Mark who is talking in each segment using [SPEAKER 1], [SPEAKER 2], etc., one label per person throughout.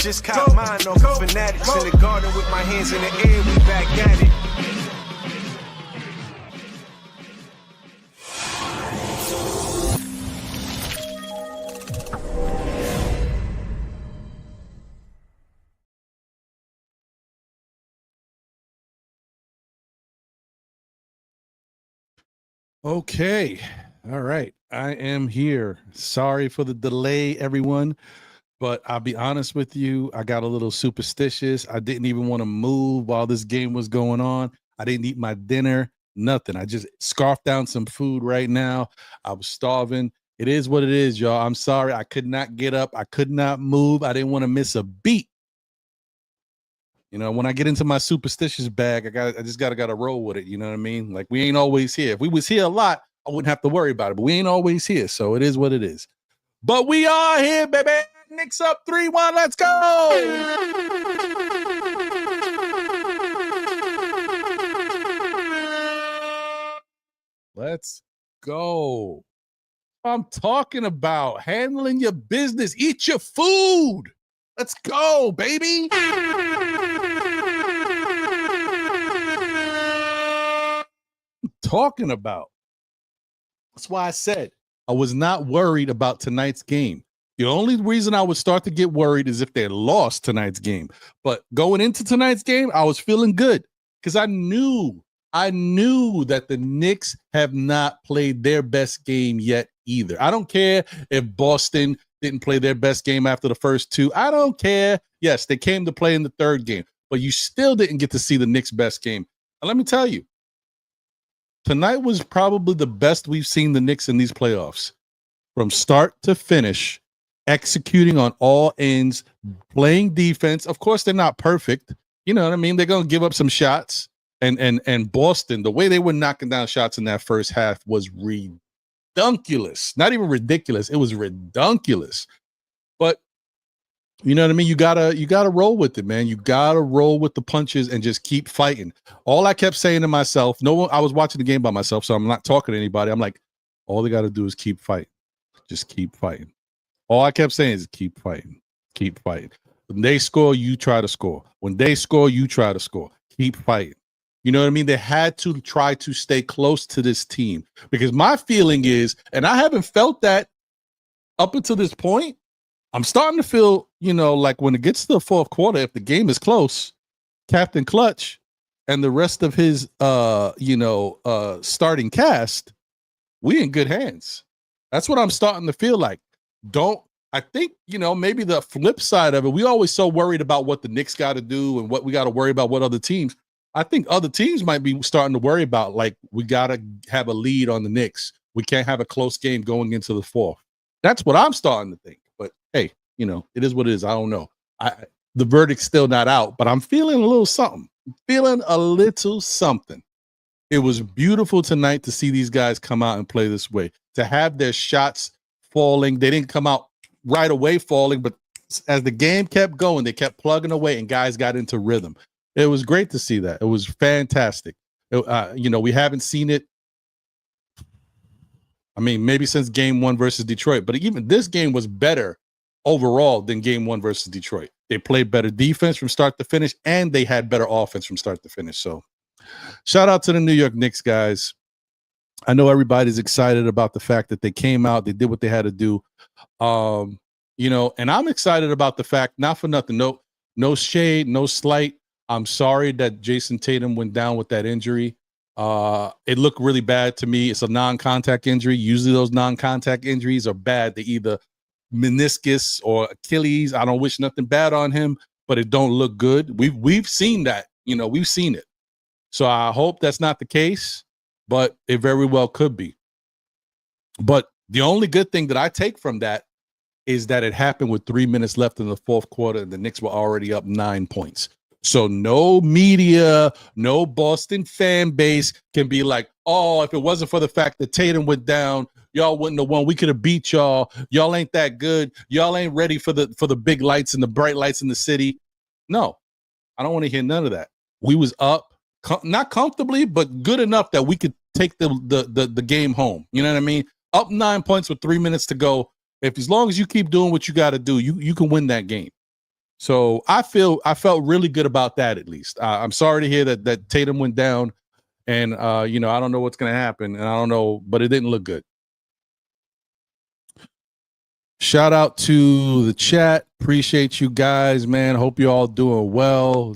[SPEAKER 1] just caught mine off of fanatics in the garden with my hands in the air, we back at it.
[SPEAKER 2] Okay. All right. I am here. Sorry for the delay, everyone. But I'll be honest with you, I got a little superstitious. I didn't even want to move while this game was going on. I didn't eat my dinner, nothing. I just scarfed down some food right now. I was starving. It is what it is, y'all. I'm sorry. I could not get up. I could not move. I didn't want to miss a beat. You know, when I get into my superstitious bag, I just gotta roll with it. You know what I mean? Like, we ain't always here. If we was here a lot, I wouldn't have to worry about it. But we ain't always here, so it is what it is. But we are here, baby. Knicks up 3-1. Let's go. Let's go. I'm talking about handling your business. Eat your food. Let's go, baby. Talking about. That's why I said I was not worried about tonight's game. The only reason I would start to get worried is if they lost tonight's game. But going into tonight's game, I was feeling good because I knew that the Knicks have not played their best game yet either. I don't care if Boston didn't play their best game after the first two. I don't care. Yes, they came to play in the third game, but you still didn't get to see the Knicks' best game. And let me tell you, tonight was probably the best we've seen the Knicks in these playoffs. From start to finish, executing on all ends, playing defense. Of course, they're not perfect. You know what I mean? They're going to give up some shots. And Boston, the way they were knocking down shots in that first half was redunculous. Not even ridiculous. It was redunculous. But you know what I mean? You gotta roll with it, man. You gotta roll with the punches and just keep fighting. All I kept saying to myself, I was watching the game by myself, so I'm not talking to anybody. I'm like, all they gotta do is keep fighting. Just keep fighting. All I kept saying is keep fighting. Keep fighting. When they score, you try to score. When they score, you try to score. Keep fighting. You know what I mean? They had to try to stay close to this team because my feeling is, and I haven't felt that up until this point, I'm starting to feel, like when it gets to the fourth quarter, if the game is close, Captain Clutch and the rest of his, starting cast, we in good hands. That's what I'm starting to feel like. I think, maybe the flip side of it, we always so worried about what the Knicks got to do and what we got to worry about what other teams. I think other teams might be starting to worry about, like, we got to have a lead on the Knicks. We can't have a close game going into the fourth. That's what I'm starting to think. But, hey, it is what it is. I don't know. The verdict's still not out, but I'm feeling a little something. It was beautiful tonight to see these guys come out and play this way, to have their shots falling. They didn't come out right away falling, but as the game kept going, they kept plugging away and guys got into rhythm. It was great to see that. It was fantastic. We haven't seen it. I mean, maybe since game one versus Detroit, but even this game was better overall than game one versus Detroit. They played better defense from start to finish, and they had better offense from start to finish. So shout out to the New York Knicks, guys. I know everybody's excited about the fact that they came out, they did what they had to do. And I'm excited about the fact, not for nothing, no shade, no slight. I'm sorry that Jason Tatum went down with that injury. It looked really bad to me. It's a non-contact injury. Usually those non-contact injuries are bad. They either meniscus or Achilles. I don't wish nothing bad on him, but it don't look good. We've seen that. We've seen it. So I hope that's not the case, but it very well could be. But the only good thing that I take from that is that it happened with 3 minutes left in the fourth quarter, and the Knicks were already up 9 points. So no media, no Boston fan base can be like, oh, if it wasn't for the fact that Tatum went down, y'all wouldn't have won. We could have beat y'all. Y'all ain't that good. Y'all ain't ready for the big lights and the bright lights in the city. No, I don't want to hear none of that. We was up, not comfortably, but good enough that we could take the game home. You know what I mean? Up 9 points with 3 minutes to go. As long as you keep doing what you got to do, you can win that game. So I felt really good about that. At least I'm sorry to hear that Tatum went down, and I don't know what's going to happen, and I don't know, but it didn't look good. Shout out to the chat. Appreciate you guys, man. Hope you all doing well.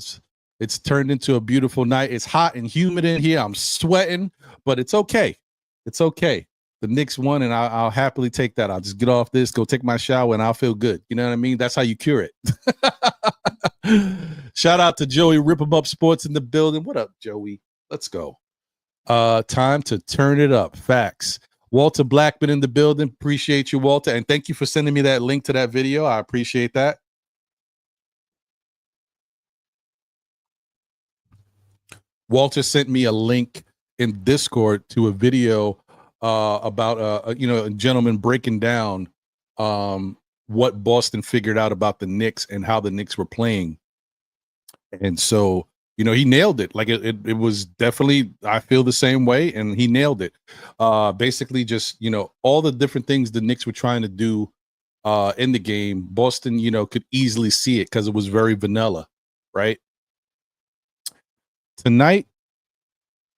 [SPEAKER 2] It's turned into a beautiful night. It's hot and humid in here. I'm sweating, but it's okay. It's okay. The Knicks won, and I'll happily take that. I'll just get off this, go take my shower, and I'll feel good. You know what I mean? That's how you cure it. Shout out to Joey Rip 'em Up Sports in the building. What up, Joey? Let's go. Time to turn it up. Facts. Walter Blackman in the building. Appreciate you, Walter. And thank you for sending me that link to that video. I appreciate that. Walter sent me a link in Discord to a video about a gentleman breaking down what Boston figured out about the Knicks and how the Knicks were playing. And so, he nailed it. Like it was definitely, I feel the same way, and he nailed it. Basically just, all the different things the Knicks were trying to do in the game, Boston, could easily see it because it was very vanilla, right? Tonight,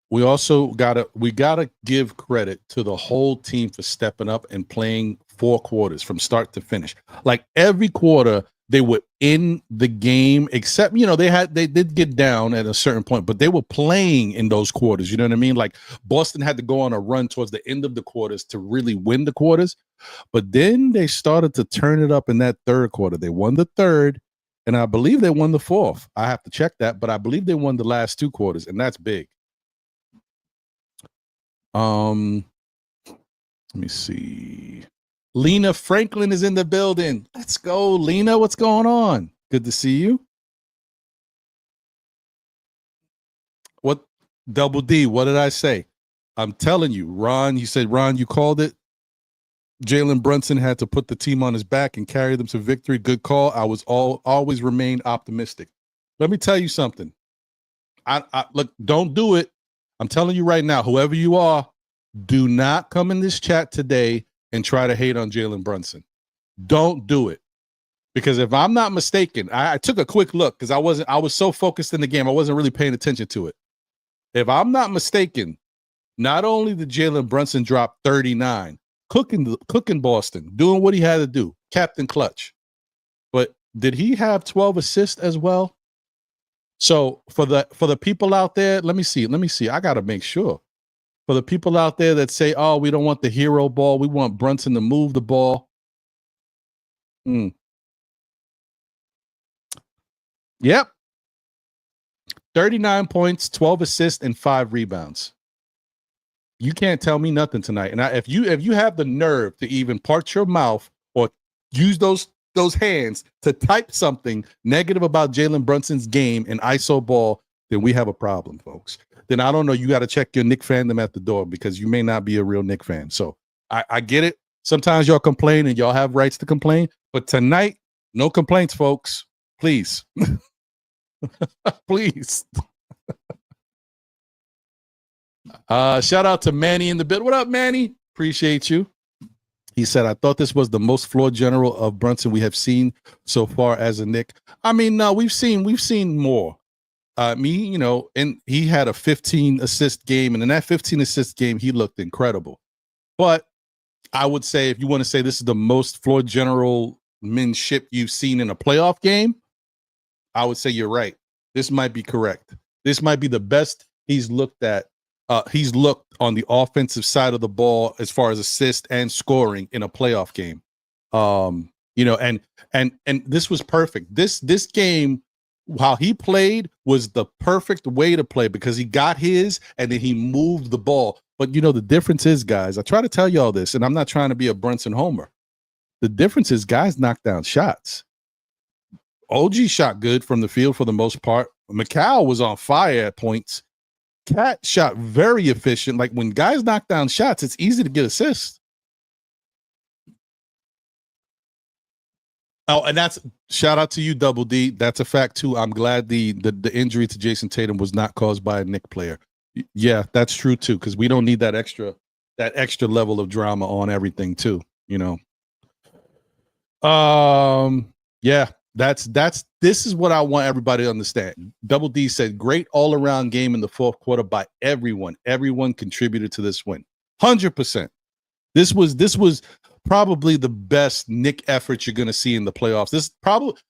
[SPEAKER 2] we also gotta give credit to the whole team for stepping up and playing 4 quarters from start to finish. Like every quarter, they were in the game, except they did get down at a certain point, but they were playing in those quarters. You know what I mean? Like Boston had to go on a run towards the end of the quarters to really win the quarters, but then they started to turn it up in that third quarter. They won the third, and I believe they won the fourth. I have to check that, but I believe they won the last 2 quarters, and that's big. Let me see. Lena Franklin is in the building. Let's go, Lena. What's going on? Good to see you. What, Double D, what did I say? I'm telling you, Ron, you said, Ron, you called it. Jalen Brunson had to put the team on his back and carry them to victory. Good call. I was always remained optimistic. Let me tell you something. I look, don't do it. I'm telling you right now, whoever you are, do not come in this chat today and try to hate on Jalen Brunson. Don't do it. Because if I'm not mistaken, I took a quick look because I was so focused in the game, I wasn't really paying attention to it. If I'm not mistaken, not only did Jalen Brunson drop 39, cooking Boston, doing what he had to do, Captain Clutch, but did he have 12 assists as well? So for the people out there, let me see. I got to make sure. For the people out there that say, oh, we don't want the hero ball, we want Brunson to move the ball. Yep. 39 points, 12 assists, and 5 rebounds. You can't tell me nothing tonight. And if you have the nerve to even part your mouth or use those hands to type something negative about Jalen Brunson's game and ISO ball, then we have a problem, folks. Then I don't know. You got to check your Knick fandom at the door because you may not be a real Knick fan. So I get it. Sometimes y'all complain and y'all have rights to complain. But tonight, no complaints, folks. Please. Please. Shout out to Manny in the bit. What up, Manny? Appreciate you. He said, I thought this was the most flawed general of Brunson we have seen so far as a Knick. I mean, no, we've seen more. And he had a 15 assist game, and in that 15 assist game, he looked incredible. But I would say, if you want to say this is the most flawed generalmanship you've seen in a playoff game, I would say you're right. This might be correct. This might be the best he's looked at. He's looked on the offensive side of the ball as far as assist and scoring in a playoff game. And this was perfect. This game, how he played was the perfect way to play because he got his and then he moved the ball. But the difference is, guys, I try to tell y'all this, and I'm not trying to be a Brunson homer. The difference is guys knock down shots. OG shot good from the field for the most part. Mikal was on fire at points. Cat shot very efficient. Like when guys knock down shots, it's easy to get assists. Oh, and that's shout out to you, Double D. That's a fact too. I'm glad the injury to Jason Tatum was not caused by a Knick player. Yeah, that's true too, because we don't need that extra level of drama on everything too. Yeah. This is what I want everybody to understand. Double D said, great all-around game in the fourth quarter by everyone. Everyone contributed to this win. 100%. This was probably the best Knick effort you're going to see in the playoffs.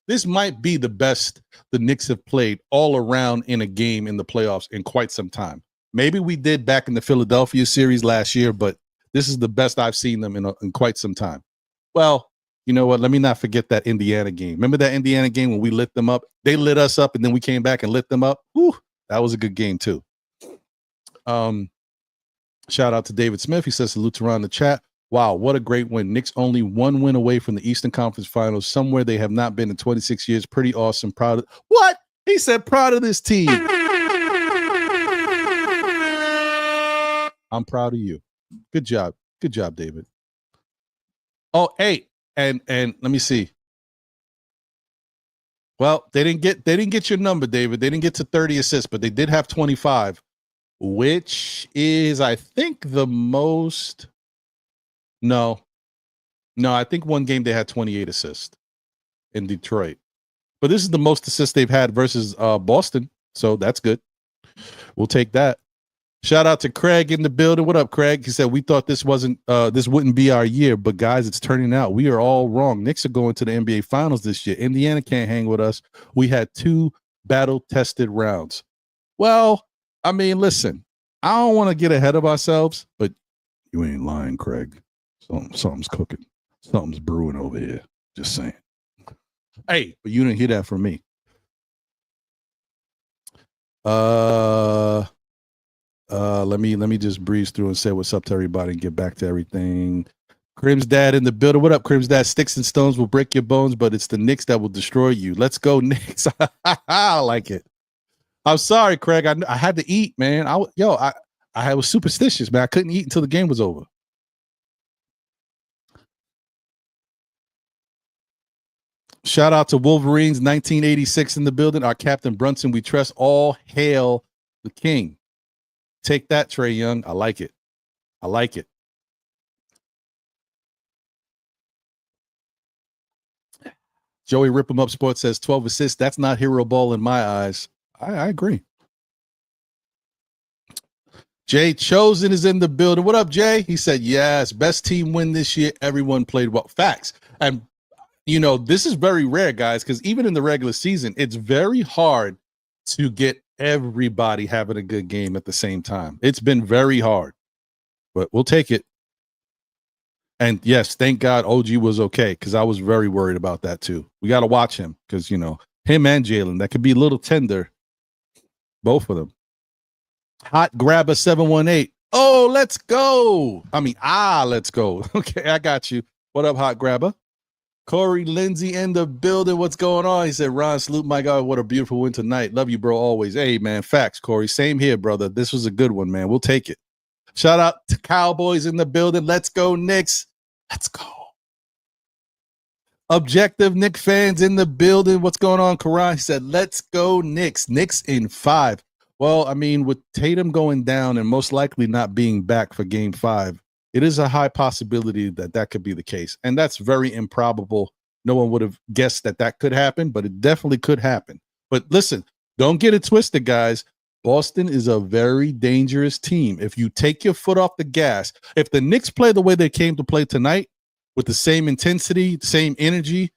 [SPEAKER 2] This might be the best the Knicks have played all around in a game in the playoffs in quite some time. Maybe we did back in the Philadelphia series last year, but this is the best I've seen them in quite some time. Well, you know what? Let me not forget that Indiana game. Remember that Indiana game when we lit them up? They lit us up, and then we came back and lit them up. Whew, that was a good game too. Shout out to David Smith. He says, salute to Ron in the chat. Wow, what a great win. Knicks only one win away from the Eastern Conference Finals, somewhere they have not been in 26 years. Pretty awesome. Proud of what? He said proud of this team. I'm proud of you. Good job. Good job, David. Oh, hey, and let me see. Well, they didn't get your number, David. They didn't get to 30 assists, but they did have 25, which is, I think, the most. No, I think one game they had 28 assists in Detroit, but this is the most assists they've had versus Boston, so that's good. We'll take that. Shout out to Craig in the building. What up, Craig? He said, we thought this wouldn't be our year, but guys, it's turning out. We are all wrong. Knicks are going to the NBA Finals this year. Indiana can't hang with us. We had 2 battle-tested rounds. Well, I mean, listen, I don't want to get ahead of ourselves, but you ain't lying, Craig. Something's cooking. Something's brewing over here. Just saying. Hey, but you didn't hear that from me. Let me just breeze through and say what's up to everybody and get back to everything. Crim's dad in the building. What up, Crim's dad? Sticks and stones will break your bones, but it's the Knicks that will destroy you. Let's go, Knicks. I like it. I'm sorry, Craig. I had to eat, man. I was superstitious, man. I couldn't eat until the game was over. Shout out to Wolverines 1986 in the building. Our Captain Brunson, we trust. All hail the king. Take that, Trey Young. I like it. I like it. Joey Rip 'em Up Sports says 12 assists. That's not hero ball in my eyes. I agree. Jay Chosen is in the building. What up, Jay? He said, yes, best team win this year. Everyone played well. Facts. And, you know, this is very rare, guys, because even in the regular season, it's very hard to get everybody having a good game at the same time. It's been very hard, but we'll take it. And yes, thank God OG was okay, because I was very worried about that too. We got to watch him because, you know, him and Jalen, that could be a little tender. Both of them. Hot Grabber 718. Oh, let's go. Let's go. Okay, I got you. What up, Hot Grabber? Corey Lindsay in the building. What's going on? He said, Ron, salute my God. What a beautiful win tonight. Love you, bro, always. Hey, man, facts, Corey. Same here, brother. This was a good one, man. We'll take it. Shout out to Cowboys in the building. Let's go, Knicks. Let's go. Objective Knicks fans in the building. What's going on, Karan? He said, let's go, Knicks. Knicks in 5. Well, I mean, with Tatum going down and most likely not being back for game 5, it is a high possibility that could be the case. And that's very improbable. No one would have guessed that could happen, but it definitely could happen. But listen, don't get it twisted, guys. Boston is a very dangerous team. If you take your foot off the gas, if the Knicks play the way they came to play tonight with the same intensity, same energy,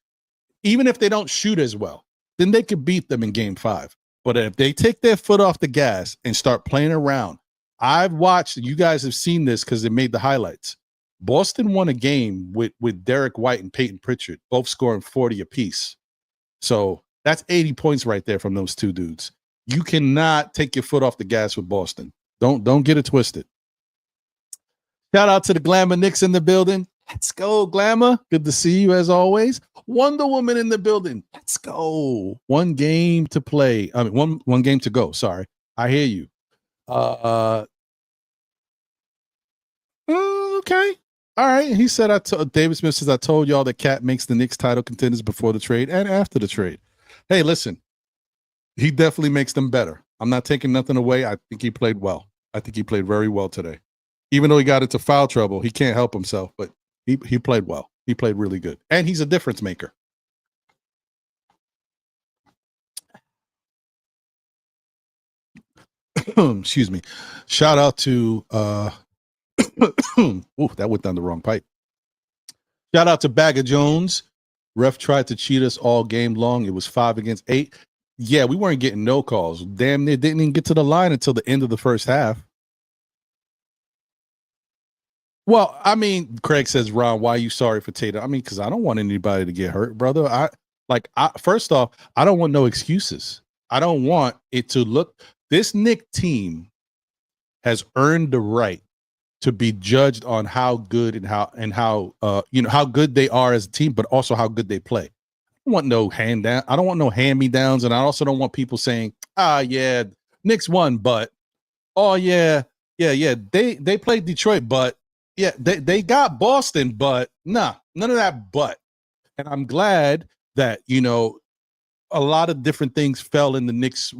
[SPEAKER 2] even if they don't shoot as well, then they could beat them in game 5. But if they take their foot off the gas and start playing around, I've watched, you guys have seen this because it made the highlights. Boston won a game with Derek White and Peyton Pritchard, both scoring 40 apiece. So that's 80 points right there from those two dudes. You cannot take your foot off the gas with Boston. Don't get it twisted. Shout out to the Glamour Knicks in the building. Let's go, Glamour. Good to see you as always. Wonder Woman in the building. Let's go. One game to play. One game to go. Sorry. I hear you. Okay. All right. He said, David Smith says, I told y'all that Cat makes the Knicks title contenders before the trade and after the trade. Hey, listen, he definitely makes them better. I'm not taking nothing away. I think he played well. I think he played very well today. Even though he got into foul trouble, he can't help himself, but he played well. He played really good. And he's a difference maker. excuse me. Shout out to ooh, that went down the wrong pipe. Shout out to Bagger Jones. Ref tried to cheat us all game long. It was 5 against 8. Yeah, we weren't getting no calls. Damn near didn't even get to the line until the end of the first half. Well, I mean, Craig says, Ron, why are you sorry for Tatum? I mean, because I don't want anybody to get hurt, brother. First off, I don't want no excuses. I don't want it to look. This Knicks team has earned the right to be judged on how good and how how good they are as a team, but also how good they play. I don't want no hand down. I don't want no hand me downs, and I also don't want people saying, yeah, Knicks won, but yeah, they played Detroit, but yeah, they got Boston, but none of that. But, and I'm glad that a lot of different things fell in the Knicks,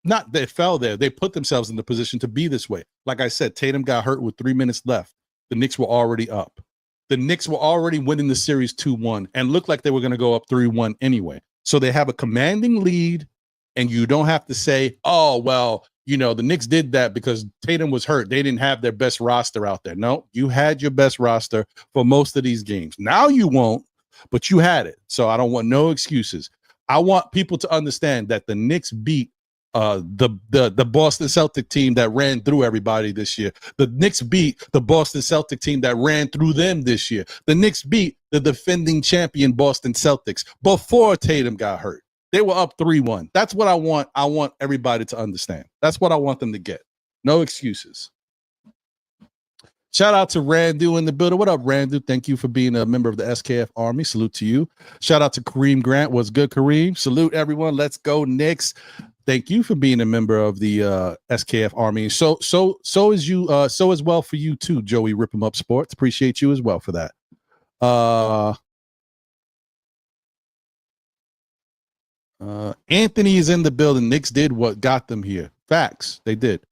[SPEAKER 2] not they fell there. They put themselves in the position to be this way. Like I said, Tatum got hurt with 3 minutes left. The Knicks were already up. The Knicks were already winning the series 2-1 and looked like they were going to go up 3-1 anyway. So they have a commanding lead, and you don't have to say, oh, well, the Knicks did that because Tatum was hurt. They didn't have their best roster out there. No, you had your best roster for most of these games. Now you won't, but you had it. So I don't want no excuses. I want people to understand that the Knicks beat the Boston Celtic team that ran through everybody this year. The Knicks beat the Boston Celtic team that ran through them this year. The Knicks beat the defending champion Boston Celtics before Tatum got hurt. They were up 3-1. That's what I want. I want everybody to understand. That's what I want them to get. No excuses. Shout out to Randu in the building. What up, Randu? Thank you for being a member of the SKF Army. Salute to you. Shout out to Kareem Grant. What's good, Kareem? Salute, everyone. Let's go, Knicks. Thank you for being a member of the SKF Army. So is you. So as well for you too, Joey. Rip 'em up Sports. Appreciate you as well for that. Anthony is in the building. Knicks did what got them here. Facts. They did.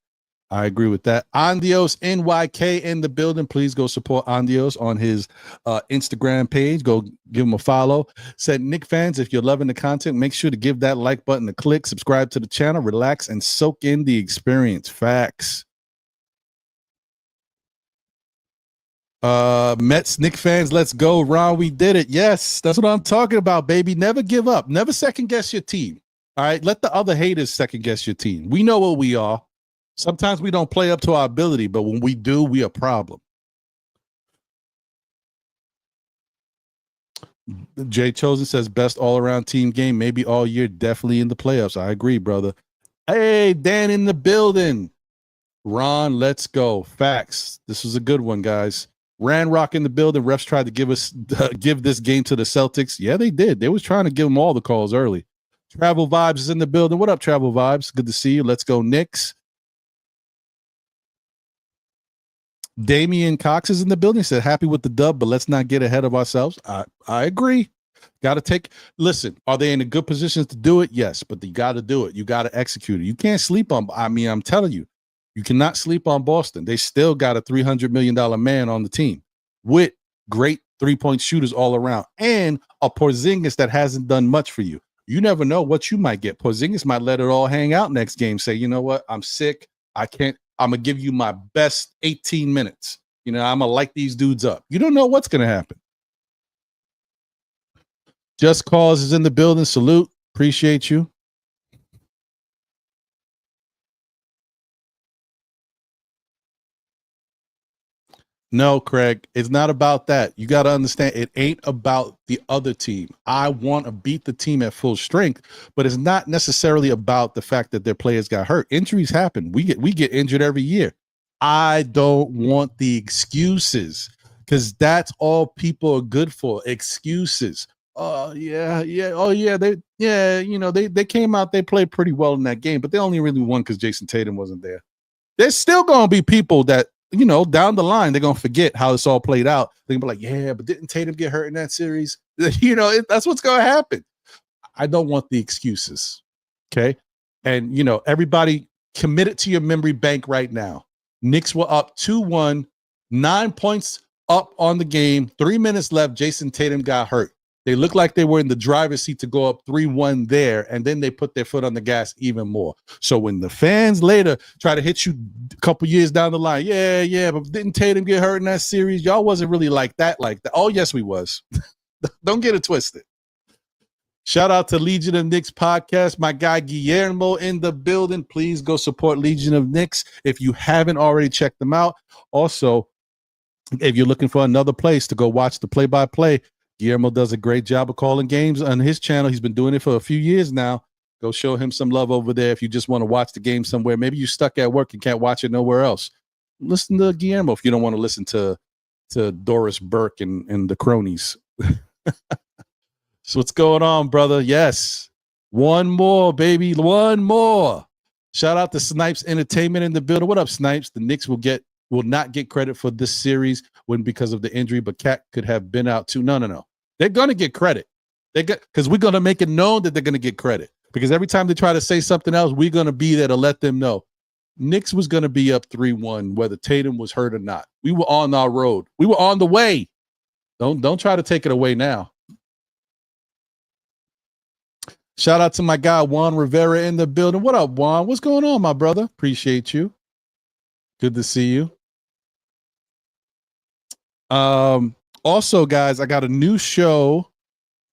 [SPEAKER 2] I agree with that. Andios NYK in the building. Please go support Andios on his Instagram page. Go give him a follow. Said, Knicks fans, if you're loving the content, make sure to give that like button a click, subscribe to the channel, relax, and soak in the experience. Facts. Mets, Knicks fans, let's go. Ron, we did it. Yes, that's what I'm talking about, baby. Never give up. Never second guess your team. All right, let the other haters second guess your team. We know what we are. Sometimes we don't play up to our ability, but when we do, we a problem. Jay Chosen says best all-around team game, maybe all year, definitely in the playoffs. I agree, brother. Hey, Dan in the building. Ron, let's go. Facts. This was a good one, guys. Rock in the building. Refs tried to give this game to the Celtics. Yeah, they did. They was trying to give them all the calls early. Travel Vibes is in the building. What up, Travel Vibes? Good to see you. Let's go, Knicks. Damian Cox is in the building. He said, happy with the dub, but let's not get ahead of ourselves. I agree. Got to listen, are they in a good position to do it? Yes, but you got to do it. You got to execute it. You can't sleep on, I'm telling you, you cannot sleep on Boston. They still got a $300 million man on the team with great three-point shooters all around and a Porzingis that hasn't done much for you. You never know what you might get. Porzingis might let it all hang out next game. Say, you know what? I'm sick. I can't. I'm going to give you my best 18 minutes. I'm going to light these dudes up. You don't know what's going to happen. Just Cause is in the building. Salute. Appreciate you. No, Craig, it's not about that. You got to understand, it ain't about the other team. I want to beat the team at full strength, but it's not necessarily about the fact that their players got hurt. Injuries happen. We get injured every year. I don't want the excuses because that's all people are good for. Excuses. Oh yeah. Oh yeah. They came out. They played pretty well in that game, but they only really won because Jason Tatum wasn't there. There's still gonna be people that down the line they're gonna forget how this all played out. They're gonna be like, yeah, but didn't Tatum get hurt in that series? That's what's gonna happen. I don't want the excuses. Okay, and everybody commit it to your memory bank right now. Knicks were up 2-1, 9 points up on the game, 3 minutes left. Jason Tatum got hurt. They looked like they were in the driver's seat to go up 3-1 there, and then they put their foot on the gas even more. So when the fans later try to hit you a couple years down the line, but didn't Tatum get hurt in that series? Y'all wasn't really like that. Oh, yes, we was. Don't get it twisted. Shout out to Legion of Knicks podcast. My guy Guillermo in the building. Please go support Legion of Knicks if you haven't already checked them out. Also, if you're looking for another place to go watch the play-by-play, Guillermo does a great job of calling games on his channel. He's been doing it for a few years now. Go show him some love over there if you just want to watch the game somewhere. Maybe you're stuck at work and can't watch it nowhere else. Listen to Guillermo if you don't want to listen to Doris Burke and the cronies. So what's going on, brother? Yes. One more, baby. One more. Shout out to Snipes Entertainment in the building. What up, Snipes? The Knicks will not get credit for this series because of the injury, but Cat could have been out too. No. They're gonna get credit. Because we're gonna make it known that they're gonna get credit. Because every time they try to say something else, we're gonna be there to let them know. Knicks was gonna be up 3-1, whether Tatum was hurt or not. We were on our road. We were on the way. Don't try to take it away now. Shout out to my guy Juan Rivera in the building. What up, Juan? What's going on, my brother? Appreciate you. Good to see you. Also, guys, I got a new show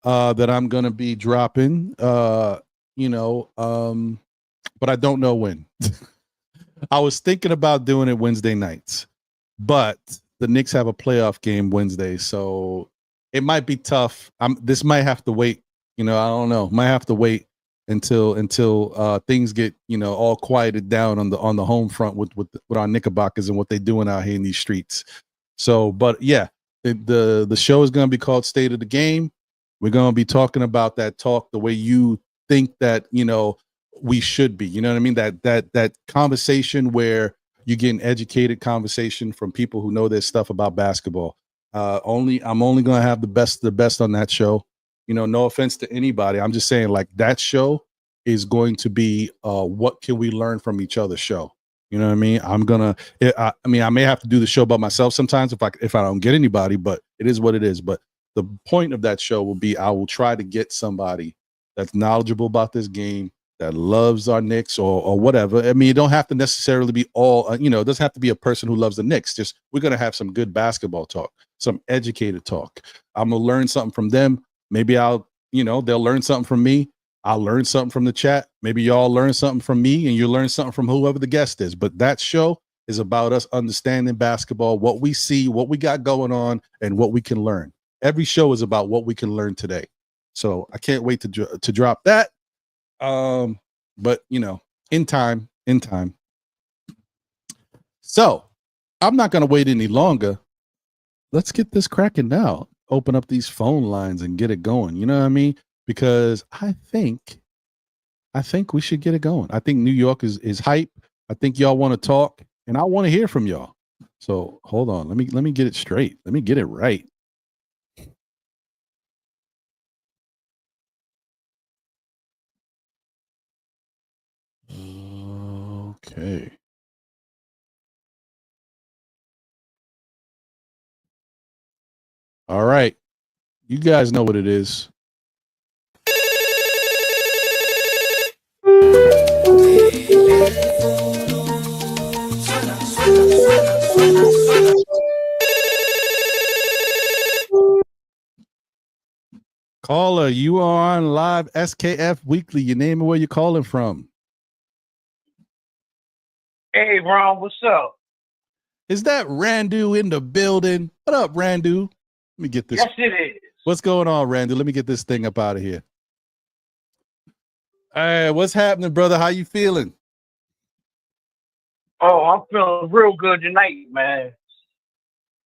[SPEAKER 2] that I'm gonna be dropping. But I don't know when. I was thinking about doing it Wednesday nights, but the Knicks have a playoff game Wednesday, so it might be tough. This might have to wait. I don't know. Might have to wait until things get all quieted down on the home front with our Knickerbockers and what they're doing out here in these streets. So, but yeah, the show is going to be called State of the Game. We're going to be talking about that talk the way you think that we should be. You know what I mean? That conversation where you get an educated conversation from people who know their stuff about basketball. I'm only going to have the best on that show. No offense to anybody. I'm just saying, like, that show is going to be what can we learn from each other's show. You know what I mean? I may have to do the show by myself sometimes if I don't get anybody, but it is what it is. But the point of that show will be I will try to get somebody that's knowledgeable about this game, that loves our Knicks or whatever. I mean, it don't have to necessarily be all, it doesn't have to be a person who loves the Knicks. Just we're going to have some good basketball talk, some educated talk. I'm going to learn something from them. Maybe they'll learn something from me. I'll learn something from the chat. Maybe y'all learn something from me and you learn something from whoever the guest is. But that show is about us understanding basketball, what we see, what we got going on, and what we can learn. Every show is about what we can learn today. So I can't wait to drop that. But in time. So I'm not going to wait any longer. Let's get this cracking now. Open up these phone lines and get it going. You know what I mean? Because I think we should get it going. I think New York is hype. I think y'all want to talk, and I want to hear from y'all. So hold on. Let me get it straight. Let me get it right. Okay. All right. You guys know what it is. Caller, you are on live SKF Weekly. Your name and where you're calling from.
[SPEAKER 3] Hey, Ron, what's up?
[SPEAKER 2] Is that Randu in the building? What up, Randu? Let me get this.
[SPEAKER 3] Yes, it is.
[SPEAKER 2] What's going on, Randu? Let me get this thing up out of here. Hey, what's happening, brother? How you feeling?
[SPEAKER 3] Oh, I'm feeling real good tonight, man.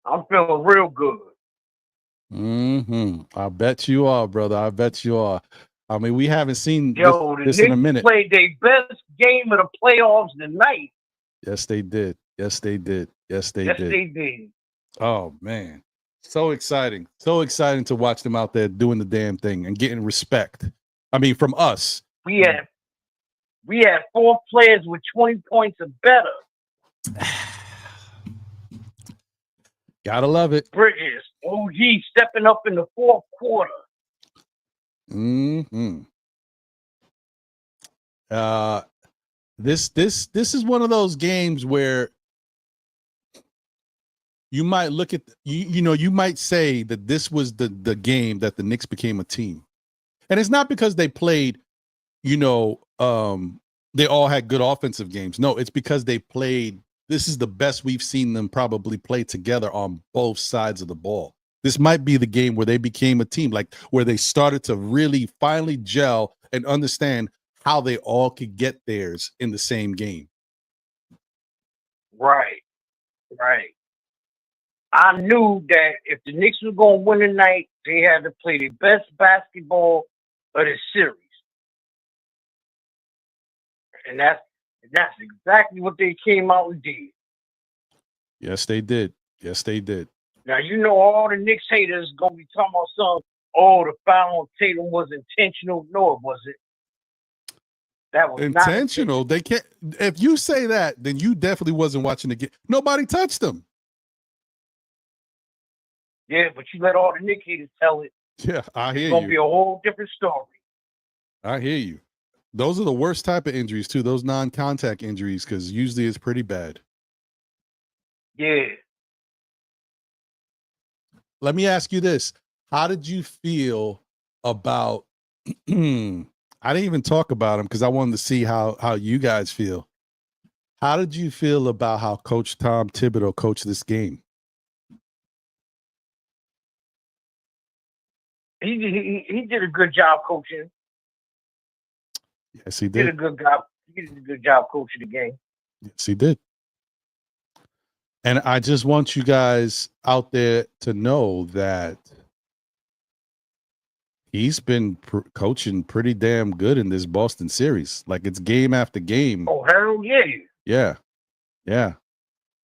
[SPEAKER 3] I'm feeling real good.
[SPEAKER 2] I bet you are, brother. I bet you are. I mean, we haven't seen this
[SPEAKER 3] the
[SPEAKER 2] in a minute.
[SPEAKER 3] Played their best game of the playoffs tonight.
[SPEAKER 2] Yes, they did. Yes, they did. Yes, they
[SPEAKER 3] Yes,
[SPEAKER 2] did.
[SPEAKER 3] they did.
[SPEAKER 2] Oh, man. So exciting. So exciting to watch them out there doing the damn thing and getting respect. I mean, from us.
[SPEAKER 3] We had 4 players with 20 points or better.
[SPEAKER 2] Gotta love it.
[SPEAKER 3] Bridges, OG stepping up in the fourth quarter.
[SPEAKER 2] Mm-hmm. This is one of those games where you might look at you might say that this was the game that the Knicks became a team. And it's not because they played, they all had good offensive games. No, it's because they played. This is the best we've seen them probably play together on both sides of the ball. This might be the game where they became a team, like where they started to really finally gel and understand how they all could get theirs in the same game.
[SPEAKER 3] Right. I knew that if the Knicks were going to win tonight, they had to play the best basketball of the series. And that's exactly what they came out and did.
[SPEAKER 2] Yes, they did.
[SPEAKER 3] Now, all the Knicks haters going to be talking about something, the foul on Tatum was intentional. No, it wasn't. That was
[SPEAKER 2] intentional.
[SPEAKER 3] not intentional.
[SPEAKER 2] They can't. If you say that, then you definitely wasn't watching the game. Nobody touched them.
[SPEAKER 3] Yeah, but you let all the Knicks haters tell it.
[SPEAKER 2] Yeah, I hear you.
[SPEAKER 3] It's going to be a whole different story.
[SPEAKER 2] I hear you. Those are the worst type of injuries too. Those non-contact injuries, because usually it's pretty bad.
[SPEAKER 3] Yeah.
[SPEAKER 2] Let me ask you this: how did you feel about? I didn't even talk about him because I wanted to see how you guys feel. How did you feel about how Coach Tom Thibodeau coached this game?
[SPEAKER 3] He did a good job coaching.
[SPEAKER 2] Yes, he did.
[SPEAKER 3] He did a good job coaching the game.
[SPEAKER 2] Yes, he did. And I just want you guys out there to know that he's been coaching pretty damn good in this Boston series. Like, it's game after game.
[SPEAKER 3] Oh, hell yeah.
[SPEAKER 2] Yeah.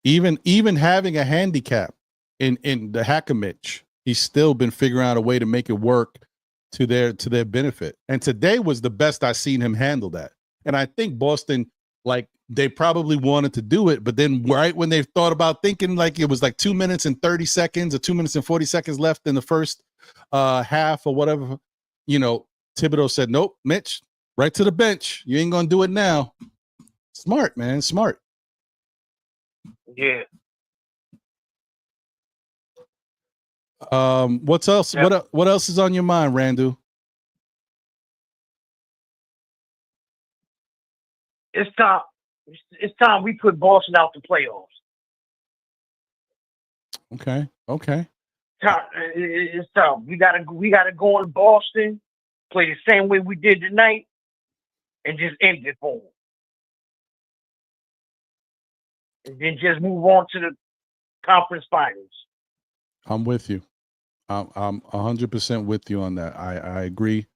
[SPEAKER 2] Even having a handicap in the Hackimich, he's still been figuring out a way to make it work to their benefit. And today was the best I've seen him handle that. And I think Boston, like, they probably wanted to do it, but then right when they thought about thinking, like, it was like 2 minutes and 30 seconds or 2 minutes and 40 seconds left in the first half or whatever, Thibodeau said, nope, Mitch, right to the bench. You ain't gonna do it now. Smart, man. Smart.
[SPEAKER 3] Yeah.
[SPEAKER 2] What's else?
[SPEAKER 3] Yep.
[SPEAKER 2] What else is on your mind, Randu?
[SPEAKER 3] It's time. It's time we put Boston out the playoffs.
[SPEAKER 2] Okay.
[SPEAKER 3] It's time. We gotta go in Boston, play the same way we did tonight, and just end it for them. And then just move on to the conference finals.
[SPEAKER 2] I'm with you. I'm 100% with you on that. I agree.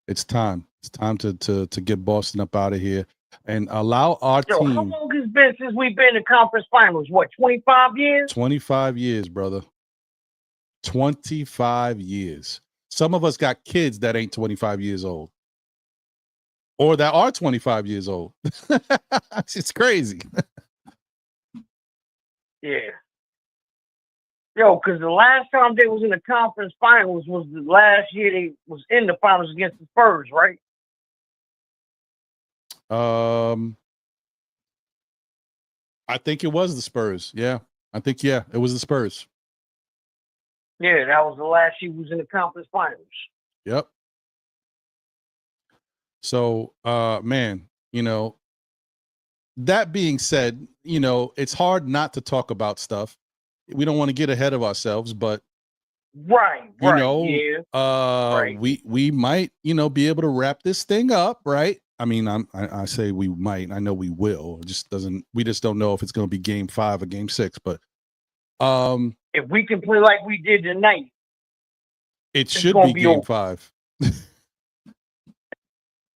[SPEAKER 2] It's time. It's time to get Boston up out of here and allow our team.
[SPEAKER 3] How long has it been since we've been in conference finals? What, 25 years?
[SPEAKER 2] 25 years, brother. 25 years. Some of us got kids that ain't 25 years old. Or that are 25 years old. It's crazy.
[SPEAKER 3] Yeah. Because the last time they was in the conference finals was the last year they was in the finals against the Spurs, right?
[SPEAKER 2] I think it was the Spurs. Yeah. It was the Spurs.
[SPEAKER 3] Yeah, that was the last year was in the conference finals.
[SPEAKER 2] Yep. So, man, that being said, it's hard not to talk about stuff. We don't want to get ahead of ourselves, but
[SPEAKER 3] right.
[SPEAKER 2] We might, be able to wrap this thing up, right? I mean, I say we might. I know we will. We just don't know if it's going to be game 5 or game 6. But
[SPEAKER 3] if we can play like we did tonight,
[SPEAKER 2] it should be game
[SPEAKER 3] over.
[SPEAKER 2] 5.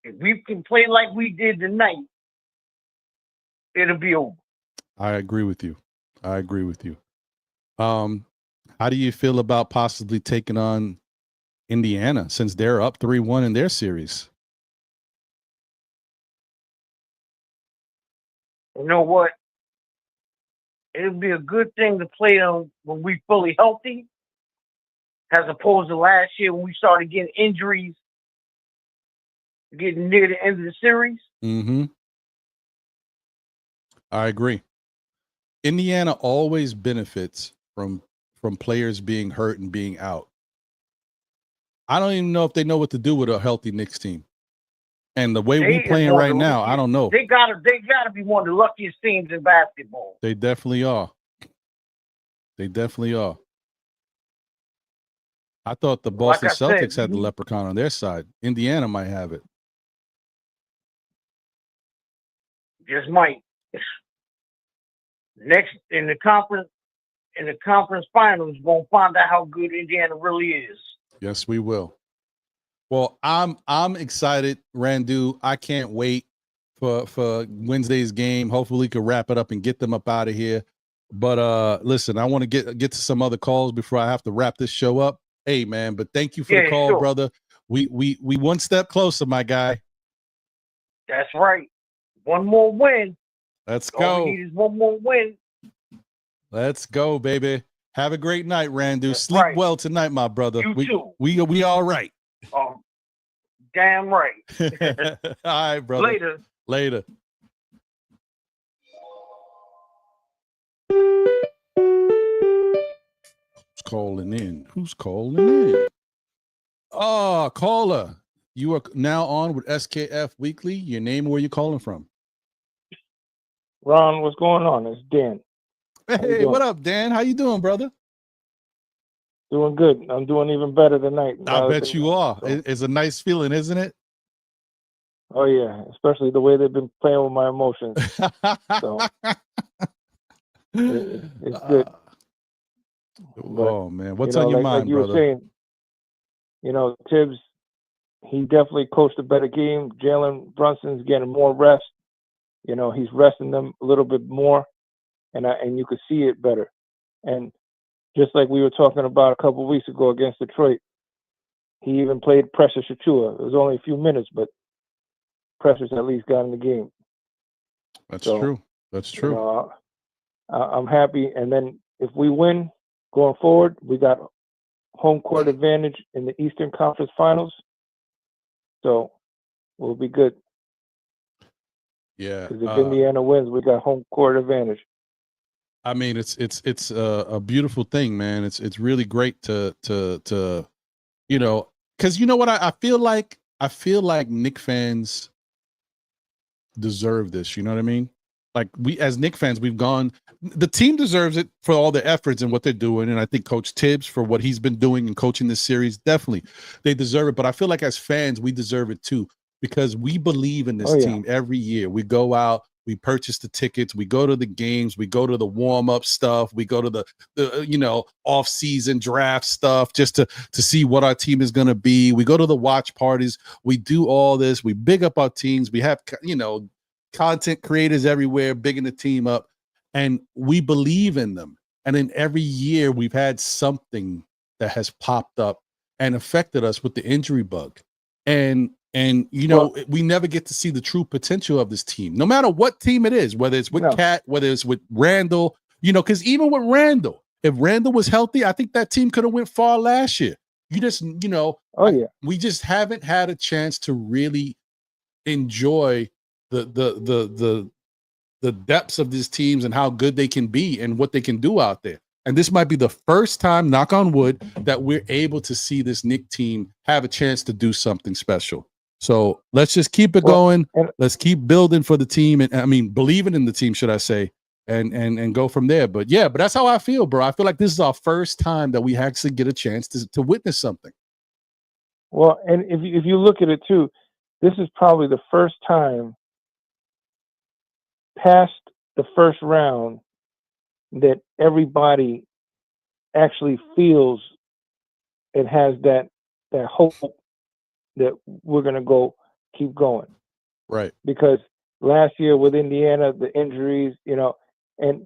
[SPEAKER 3] If we can play like we did tonight, it'll be over.
[SPEAKER 2] I agree with you. How do you feel about possibly taking on Indiana since they're up 3-1 in their series?
[SPEAKER 3] You know what? It'll be a good thing to play them when we fully healthy, as opposed to last year when we started getting injuries getting near the end of the series.
[SPEAKER 2] Mm-hmm. I agree. Indiana always benefits from players being hurt and being out. I don't even know if they know what to do with a healthy Knicks team. And the way we playing right now, I don't know.
[SPEAKER 3] They gotta be one of the luckiest teams in basketball.
[SPEAKER 2] They definitely are. They definitely are. I thought the Boston Celtics had the leprechaun on their side. Indiana might have it.
[SPEAKER 3] Just might. Next in the conference finals, we're gonna find out how good Indiana really is.
[SPEAKER 2] Yes, we will. Well, I'm excited, Randu. I can't wait for Wednesday's game. Hopefully we can wrap it up and get them up out of here. But listen, I want to get to some other calls before I have to wrap this show up. Hey man, but thank you for the call, brother. We one step closer, my guy.
[SPEAKER 3] That's right. One more win.
[SPEAKER 2] Let's go.
[SPEAKER 3] All we need is one more win.
[SPEAKER 2] Let's go, baby. Have a great night, Randu. Sleep well tonight, my brother.
[SPEAKER 3] You too.
[SPEAKER 2] We all right.
[SPEAKER 3] Damn right.
[SPEAKER 2] All right, brother. Later. Who's calling in? Oh, caller. You are now on with SKF Weekly. Your name, where you calling from?
[SPEAKER 4] Ron, what's going on? It's Dan.
[SPEAKER 2] Hey, what up, Dan? How you doing, brother?
[SPEAKER 4] Doing good. I'm doing even better tonight.
[SPEAKER 2] I bet you are. So. It's a nice feeling, isn't it?
[SPEAKER 4] Oh, yeah. Especially the way they've been playing with my emotions. So it's good.
[SPEAKER 2] Oh, man. What's on your mind,
[SPEAKER 4] like you
[SPEAKER 2] brother?
[SPEAKER 4] Were saying, Tibbs, he definitely coached a better game. Jalen Brunson's getting more rest. He's resting them a little bit more, and you could see it better. And just like we were talking about a couple of weeks ago against Detroit, he even played Precious Achiuwa. It was only a few minutes, but Precious at least got in the game.
[SPEAKER 2] That's true. That's true.
[SPEAKER 4] I'm happy. And then if we win going forward, we got home court advantage in the Eastern Conference Finals. So we'll be good.
[SPEAKER 2] Yeah.
[SPEAKER 4] Because if Indiana wins, we got home court advantage.
[SPEAKER 2] I mean, it's a beautiful thing, man. It's really great to because you know what I feel like Knicks fans deserve this. You know what I mean? Like we as Knicks fans, we've gone. The team deserves it for all the efforts and what they're doing, and I think Coach Tibbs for what he's been doing and coaching this series, definitely they deserve it. But I feel like as fans, we deserve it too because we believe in this team every year. We go out. We purchase the tickets. We go to the games. We go to the warm-up stuff. We go to the off-season draft stuff just to see what our team is going to be. We go to the watch parties. We do all this. We big up our teams. We have, content creators everywhere, bigging the team up. And we believe in them. And then every year we've had something that has popped up and affected us with the injury bug. And we never get to see the true potential of this team, no matter what team it is, whether it's with Cat, whether it's with Randall, because even with Randall, if Randall was healthy, I think that team could have went far last year. We just haven't had a chance to really enjoy the depths of these teams and how good they can be and what they can do out there. And this might be the first time, knock on wood, that we're able to see this Knicks team have a chance to do something special. So let's just keep it going. Let's keep building for the team. And believing in the team, should I say, and go from there. But that's how I feel, bro. I feel like this is our first time that we actually get a chance to witness something.
[SPEAKER 4] Well, and if you look at it too, this is probably the first time past the first round that everybody actually feels it has that hope that we're going to keep going.
[SPEAKER 2] Right.
[SPEAKER 4] Because last year with Indiana, the injuries, and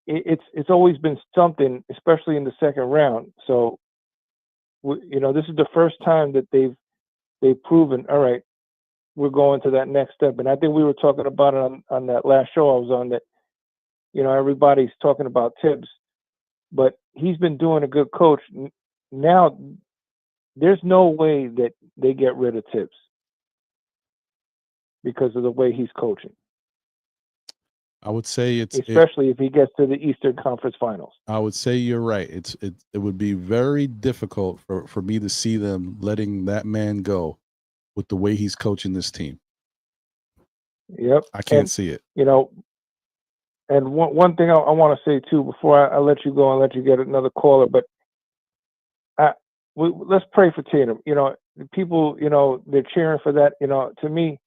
[SPEAKER 4] it's always been something, especially in the second round. So, this is the first time that they've proven, all right, we're going to that next step. And I think we were talking about it on that last show I was on that, everybody's talking about Tibbs, but he's been doing a good coach. Now, there's no way that they get rid of Tibbs. because of the way he's coaching.
[SPEAKER 2] I would say
[SPEAKER 4] especially if he gets to the Eastern Conference Finals.
[SPEAKER 2] I would say you're right. It would be very difficult for me to see them letting that man go with the way he's coaching this team.
[SPEAKER 4] Yep,
[SPEAKER 2] I can't see it.
[SPEAKER 4] You know, and one thing I want to say too before I let you go and let you get another caller, but let's pray for Tatum. You know, people, you know, they're cheering for that. You know, to me,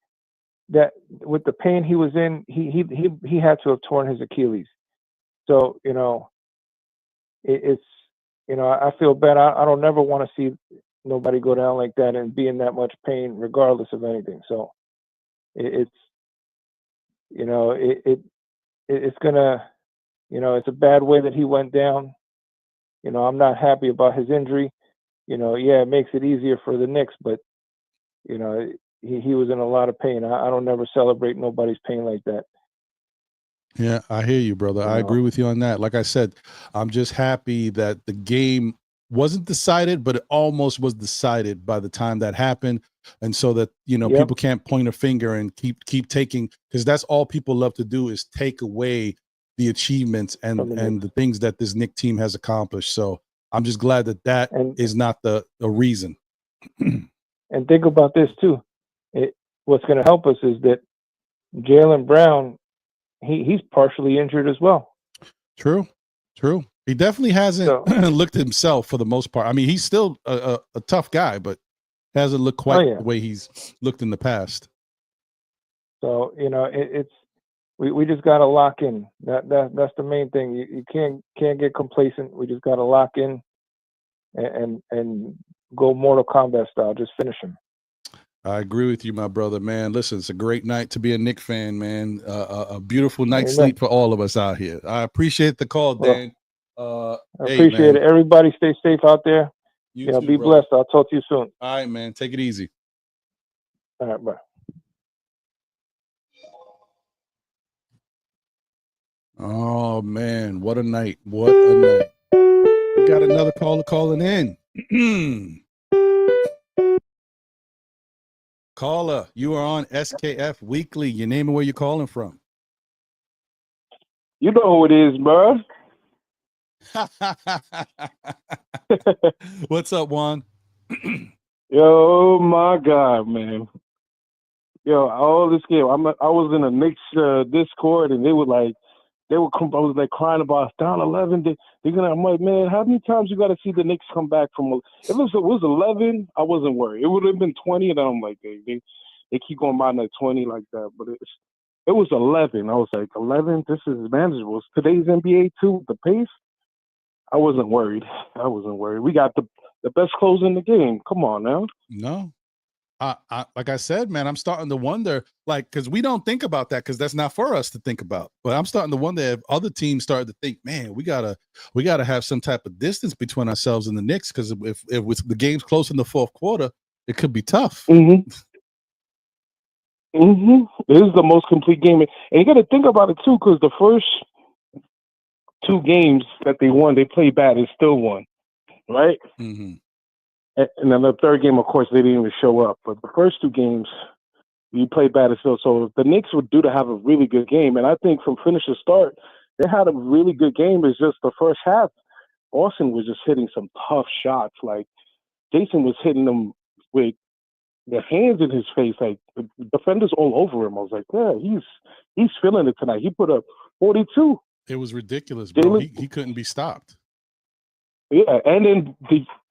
[SPEAKER 4] that with the pain he was in, he had to have torn his Achilles. So, you know, it's, you know, I feel bad. I don't never want to see nobody go down like that and be in that much pain, regardless of anything. So it's, you know, it's gonna, you know, it's a bad way that he went down. You know, I'm not happy about his injury. You know, yeah, it makes it easier for the Knicks, but, you know, he was in a lot of pain. I don't never celebrate nobody's pain like that.
[SPEAKER 2] Yeah, I hear you, brother. I agree with you on that. Like I said, I'm just happy that the game wasn't decided, but it almost was decided by the time that happened. And so that, you know, people can't point a finger and keep taking, because that's all people love to do is take away the achievements and the things that this Knicks team has accomplished. So I'm just glad that is not the reason.
[SPEAKER 4] And think about this too. What's going to help us is that Jaylen Brown, he's partially injured as well.
[SPEAKER 2] True. He definitely hasn't looked at himself for the most part. I mean, he's still a tough guy, but hasn't looked quite the way he's looked in the past.
[SPEAKER 4] So, you know, we just got to lock in. That's the main thing. You can't get complacent. We just got to lock in and go Mortal Kombat style. Just finish him.
[SPEAKER 2] I agree with you, my brother, man. Listen, it's a great night to be a Knicks fan, man. A beautiful night's sleep for all of us out here. I appreciate the call, Dan.
[SPEAKER 4] I appreciate it. Everybody stay safe out there.
[SPEAKER 2] You too,
[SPEAKER 4] be
[SPEAKER 2] brother.
[SPEAKER 4] blessed. I'll talk to you soon.
[SPEAKER 2] All right, man. Take it easy.
[SPEAKER 4] All right, bye.
[SPEAKER 2] Oh, man. What a night. What a night. We got another caller calling in. Caller, you are on SKF Weekly. Your name and where you're calling from.
[SPEAKER 5] You know who it is, bro.
[SPEAKER 2] What's up, Juan?
[SPEAKER 5] Yo, my God, man. Yo, all this game, I was in a Knicks Discord, and they were I was like crying about down 11. I'm like, man, how many times you got to see the Knicks come back from? If it was 11, I wasn't worried. It would have been 20, and I'm like, they keep going by like 20 like that. But it was 11. I was like, 11. This is manageable. It's today's NBA too. The pace. I wasn't worried. We got the best close in the game. Come on now.
[SPEAKER 2] No. Like I said, man, I'm starting to wonder, like, because we don't think about that because that's not for us to think about. But I'm starting to wonder if other teams started to think, man, we gotta have some type of distance between ourselves and the Knicks, because if with the game's close in the fourth quarter, it could be tough.
[SPEAKER 5] This is the most complete game, and you got to think about it too, because the first two games that they won, they played bad and still won, right?
[SPEAKER 2] Mm-hmm.
[SPEAKER 5] And then the third game, of course, they didn't even show up. But the first two games, you played bad as still. So the Knicks would do to have a really good game. And I think from finish to start, they had a really good game. It's just the first half, Austin was just hitting some tough shots. Like, Jason was hitting them with the hands in his face, like the defenders all over him. I was like, yeah, he's feeling it tonight. He put up 42.
[SPEAKER 2] It was ridiculous, bro. He couldn't be stopped.
[SPEAKER 5] Yeah, and then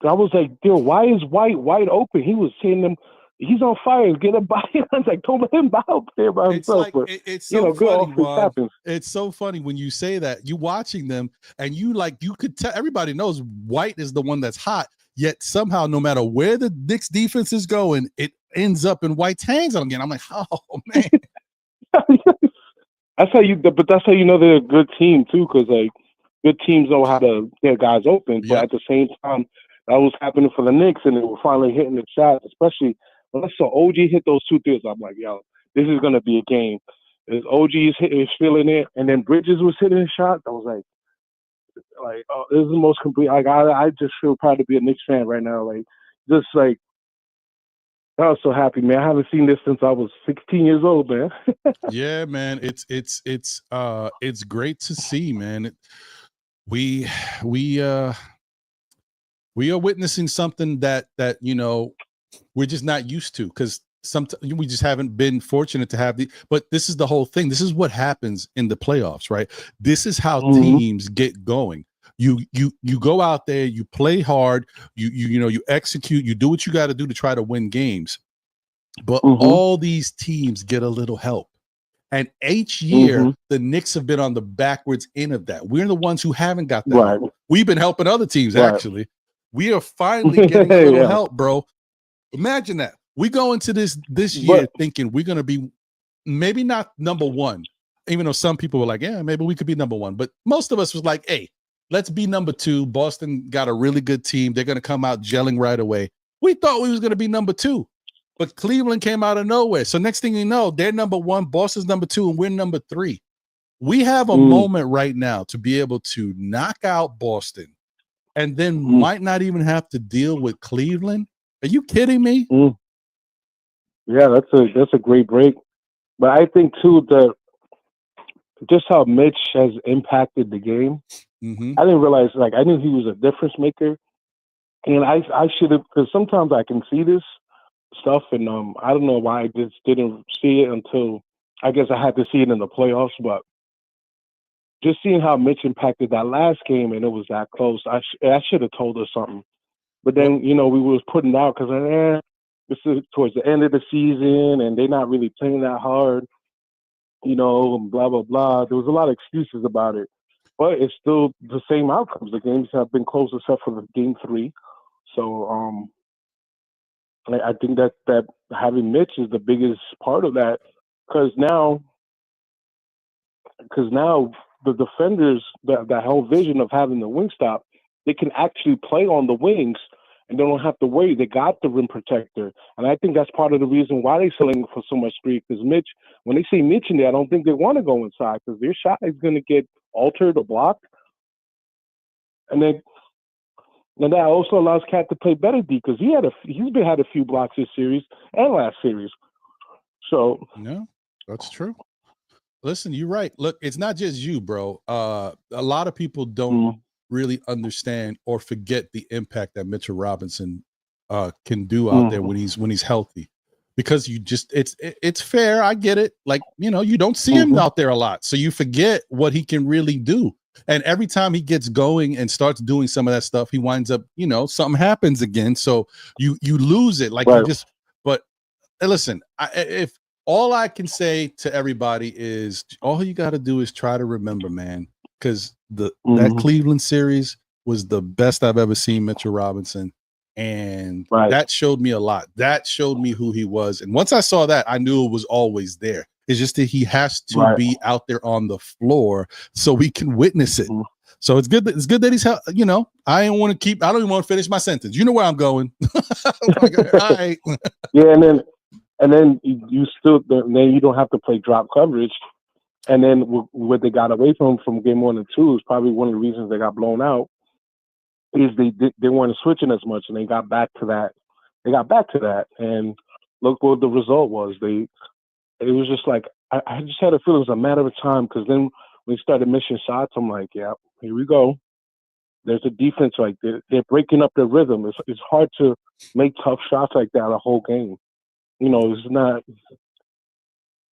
[SPEAKER 5] I was like, yo, why is White wide open? He was saying them, he's on fire. Get him by him. I was like, don't let him out there by himself.
[SPEAKER 2] It's so funny, Juan. It's so funny when you say that. You watching them, and you could tell. Everybody knows White is the one that's hot. Yet somehow, no matter where the Knicks defense is going, it ends up in White's hands again. I'm like, oh man.
[SPEAKER 5] That's how you know they're a good team too, because like, good teams know how to get guys open, but at the same time, that was happening for the Knicks, and they were finally hitting the shots, especially when I saw OG hit those two threes. I'm like, yo, this is going to be a game. As OG is feeling it, and then Bridges was hitting a shot, I was like, oh, this is the most complete. Like, I just feel proud to be a Knicks fan right now. Like, just like, I was so happy, man. I haven't seen this since I was 16 years old, man.
[SPEAKER 2] Yeah, man. It's great to see, man. We we uh we are witnessing something that we're just not used to, because sometimes we just haven't been fortunate to have but this is the whole thing. This is what happens in the playoffs, right? This is how
[SPEAKER 5] Mm-hmm.
[SPEAKER 2] teams get going. You go out there, you play hard, you execute, you do what you got to do to try to win games. But
[SPEAKER 5] Mm-hmm.
[SPEAKER 2] all these teams get a little help. And each year,
[SPEAKER 5] Mm-hmm.
[SPEAKER 2] the Knicks have been on the backwards end of that. We're the ones who haven't got the
[SPEAKER 5] Right.
[SPEAKER 2] help. We've been helping other teams,
[SPEAKER 5] Right.
[SPEAKER 2] actually. We are finally getting a little
[SPEAKER 5] Yeah.
[SPEAKER 2] help, bro. Imagine that. We go into this year
[SPEAKER 5] But
[SPEAKER 2] thinking we're going to be maybe not number one, even though some people were like, yeah, maybe we could be number one. But most of us was like, hey, let's be number two. Boston got a really good team. They're going to come out gelling right away. We thought we was going to be number two, but Cleveland came out of nowhere. So next thing you know, they're number one, Boston's number two, and we're number three. We have a moment right now to be able to knock out Boston and then might not even have to deal with Cleveland. Are you kidding me?
[SPEAKER 5] yeah, that's a great break. But I think too that just how Mitch has impacted the game.
[SPEAKER 2] Mm-hmm.
[SPEAKER 5] I didn't realize, like, I knew he was a difference maker, and I should have, because sometimes I can see this stuff, and I don't know why I just didn't see it until I guess I had to see it in the playoffs. But just seeing how Mitch impacted that last game, and it was that close, I should have told us something. But then we was putting out because this is towards the end of the season, and they're not really playing that hard, and blah blah blah. There was a lot of excuses about it, but it's still the same outcomes. The games have been close except for the game 3. So I think that having Mitch is the biggest part of that, because now the defenders, that whole vision of having the wing stop, they can actually play on the wings and they don't have to worry. They got the rim protector, and I think that's part of the reason why they're selling for so much speed. Because Mitch, when they see Mitch in there, I don't think they want to go inside because their shot is going to get altered or blocked, and then. And that also allows Cat to play better D because he's had a few blocks this series and last series. So
[SPEAKER 2] no, that's true. Listen, you're right. Look, it's not just you, bro. A lot of people don't really understand or forget the impact that Mitchell Robinson can do out there when he's healthy. Because it's fair. I get it. Like, you don't see him out there a lot, so you forget what he can really do. And every time he gets going and starts doing some of that stuff, he winds up, something happens again. So you lose it. Like, but listen, if all I can say to everybody is all you got to do is try to remember, man, because that Cleveland series was the best I've ever seen Mitchell Robinson. And that showed me a lot. That showed me who he was. And once I saw that, I knew it was always there. It's just that he has to be out there on the floor so we can witness it. So it's good that he's, I don't even want to finish my sentence. You know where I'm going. Like, all right.
[SPEAKER 5] Yeah. And then you don't have to play drop coverage. And then what they got away from game 1 and 2 is probably one of the reasons they got blown out is they weren't switching as much, and they got back to that. And look what the result was. It was just like I just had a feeling it was a matter of time, because then when they started missing shots, I'm like, yeah, here we go. There's a defense, like they're breaking up their rhythm. It's hard to make tough shots like that a whole game. It's not.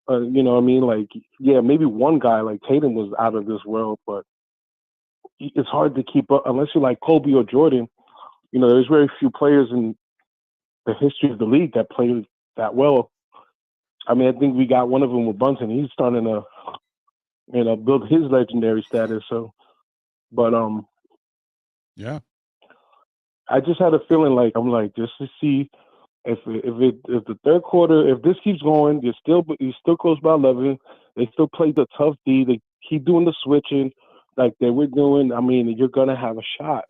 [SPEAKER 5] You know what I mean? Like, yeah, maybe one guy like Tatum was out of this world, but it's hard to keep up unless you're like Kobe or Jordan. There's very few players in the history of the league that played that well. I mean, I think we got one of them with Bunsen. He's starting to, build his legendary status. So, but
[SPEAKER 2] yeah,
[SPEAKER 5] I just had a feeling like I'm like just to see if the third quarter, if this keeps going, you're still close by 11. They still play the tough D. They keep doing the switching like they were doing. I mean, you're gonna have a shot.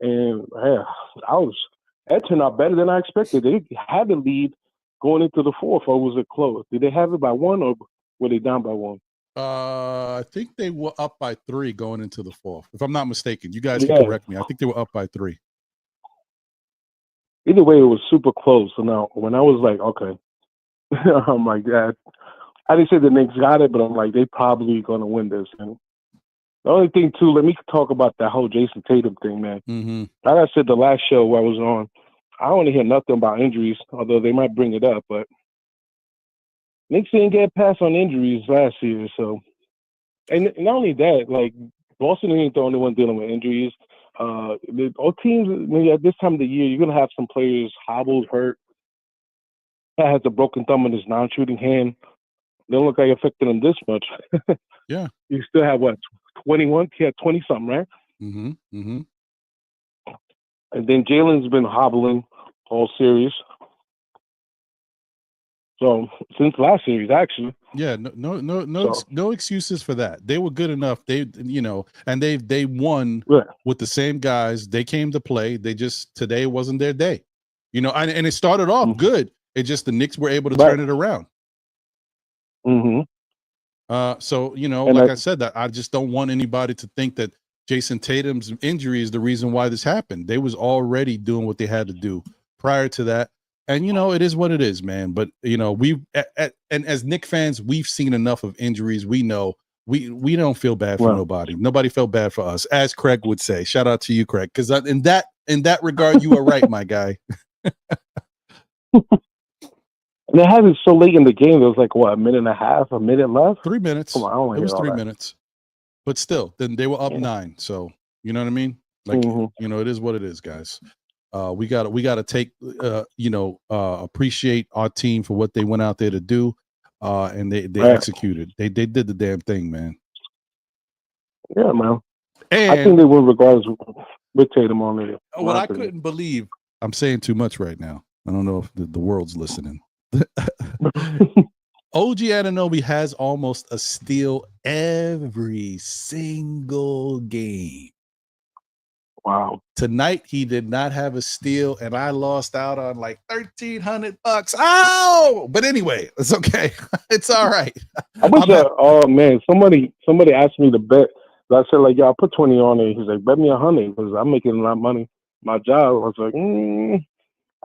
[SPEAKER 5] And that turned out better than I expected. They had the lead going into the fourth, or was it close? Did they have it by 1, or were they down by 1?
[SPEAKER 2] I think they were up by 3 going into the fourth, if I'm not mistaken. You guys can correct me. I think they were up by 3.
[SPEAKER 5] either way, it was super close. So now, when I was like, okay, I'm like, yeah, I didn't say the Knicks got it, but I'm like, they probably gonna win this. And the only thing too, let me talk about that whole Jason Tatum thing, man.
[SPEAKER 2] Mm-hmm.
[SPEAKER 5] Like I said, the last show where I was on, I don't hear nothing about injuries, although they might bring it up. But Knicks didn't get past on injuries last year, so. And not only that, like Boston ain't the only one dealing with injuries. All teams, maybe at this time of the year, you're gonna have some players hobbled, hurt. That has a broken thumb in his non-shooting hand. They don't look like it affected him this much.
[SPEAKER 2] Yeah.
[SPEAKER 5] You still have what, 21? He had 20 something, right?
[SPEAKER 2] Mm-hmm. Mm-hmm.
[SPEAKER 5] And then Jalen's been hobbling all series. So since last series, actually.
[SPEAKER 2] Yeah, no excuses for that. They were good enough. They, and they won with the same guys. They came to play. They just today wasn't their day, and it started off good. It just the Knicks were able to turn it around.
[SPEAKER 5] Mm-hmm.
[SPEAKER 2] So like I said, that I just don't want anybody to think that Jason Tatum's injury is the reason why this happened. They was already doing what they had to do prior to that. And it is what it is, man. But and as Knicks fans, we've seen enough of injuries. We know we don't feel bad for nobody. Nobody felt bad for us, as Craig would say. Shout out to you, Craig, because in that regard, you are right, my guy.
[SPEAKER 5] And it happened so late in the game. There was like what, a minute and a half, a minute left.
[SPEAKER 2] 3 minutes.
[SPEAKER 5] Come on,
[SPEAKER 2] it was 3 minutes, but still, then they were up 9. So you know what I mean? Like it is what it is, guys. We gotta take appreciate our team for what they went out there to do, and they executed. They did the damn thing, man.
[SPEAKER 5] Yeah, man.
[SPEAKER 2] And
[SPEAKER 5] I think they win regardless with Tatum on it.
[SPEAKER 2] What I couldn't believe, I'm saying too much right now. I don't know if the world's listening. OG Anunoby has almost a steal every single game.
[SPEAKER 5] Wow.
[SPEAKER 2] Tonight he did not have a steal, and I lost out on like $1,300. Oh, but anyway, it's okay. It's all right.
[SPEAKER 5] Oh man, somebody asked me to bet. I said like, yeah, I'll put 20 on it. He's like, bet me 100 because I'm making a lot of money. My job. I was like, I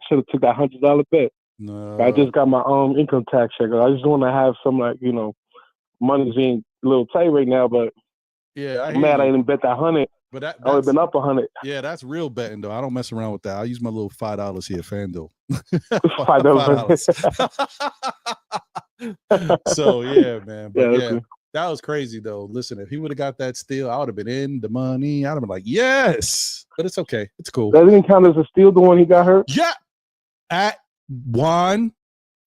[SPEAKER 5] should have took that $100 bet.
[SPEAKER 2] No.
[SPEAKER 5] I just got my income tax check. I just want to have some money's being a little tight right now, but
[SPEAKER 2] yeah,
[SPEAKER 5] I'm mad I didn't bet that 100.
[SPEAKER 2] But
[SPEAKER 5] I would have been up 100.
[SPEAKER 2] Yeah, that's real betting though. I don't mess around with that. I use my little $5 here, FanDuel. $5. So yeah, man. But that was crazy though. Listen, if he would have got that steal, I would have been in the money. I'd have been like, yes. But it's okay. It's cool.
[SPEAKER 5] That didn't count as a steal, the one he got hurt?
[SPEAKER 2] Yeah. At Juan,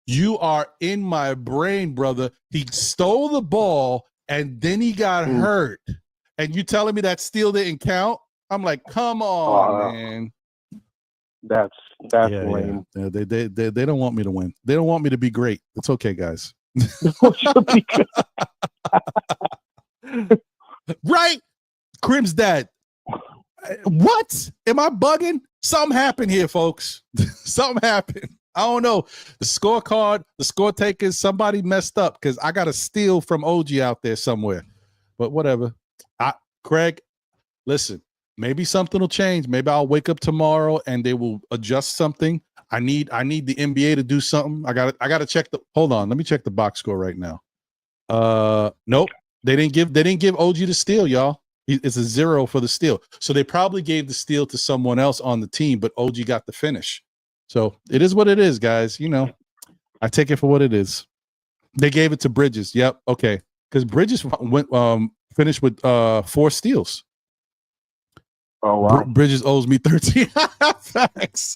[SPEAKER 2] you are in my brain, brother. He stole the ball and then he got hurt. And you telling me that steal didn't count? I'm like, come on, man.
[SPEAKER 5] That's lame.
[SPEAKER 2] Yeah, they don't want me to win. They don't want me to be great. It's okay, guys. Right? Crim's dad. What? Am I bugging? Something happened here, folks. Something happened. I don't know. The scorecard, the score takers, somebody messed up because I got a steal from OG out there somewhere. But whatever. Craig, listen, maybe something will change. Maybe I'll wake up tomorrow and they will adjust something. I need the NBA to do something. I gotta check hold on. Let me check the box score right now. Nope. They didn't give OG the steal, y'all. It's a 0 for the steal. So they probably gave the steal to someone else on the team, but OG got the finish. So it is what it is, guys. I take it for what it is. They gave it to Bridges. Yep. Okay. Because Bridges went finished with 4 steals.
[SPEAKER 5] Oh wow.
[SPEAKER 2] Bridges owes me 13. Facts.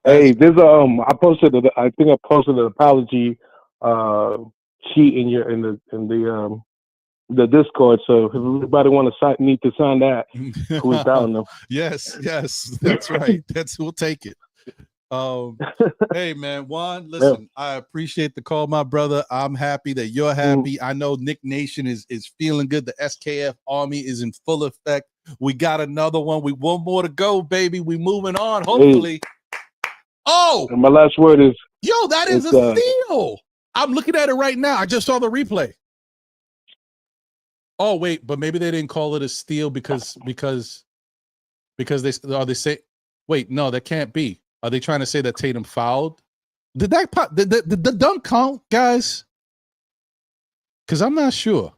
[SPEAKER 5] Hey, there's I posted an apology sheet in the Discord. So if everybody need to sign that, who's down them?
[SPEAKER 2] Yes, that's right. We'll take it. Hey man, Juan, listen, I appreciate the call, my brother. I'm happy that you're happy. I know Nick Nation is feeling good. The SKF army is in full effect. We got another one. We one more to go, baby. We moving on, hopefully. Hey. Oh,
[SPEAKER 5] and my last word is,
[SPEAKER 2] yo, that is a steal. I'm looking at it right now. I just saw the replay. Oh wait, but maybe they didn't call it a steal because Because they say, wait, no, that can't be. Are they trying to say that Tatum fouled? Did that the dunk count, guys? Because I'm not sure.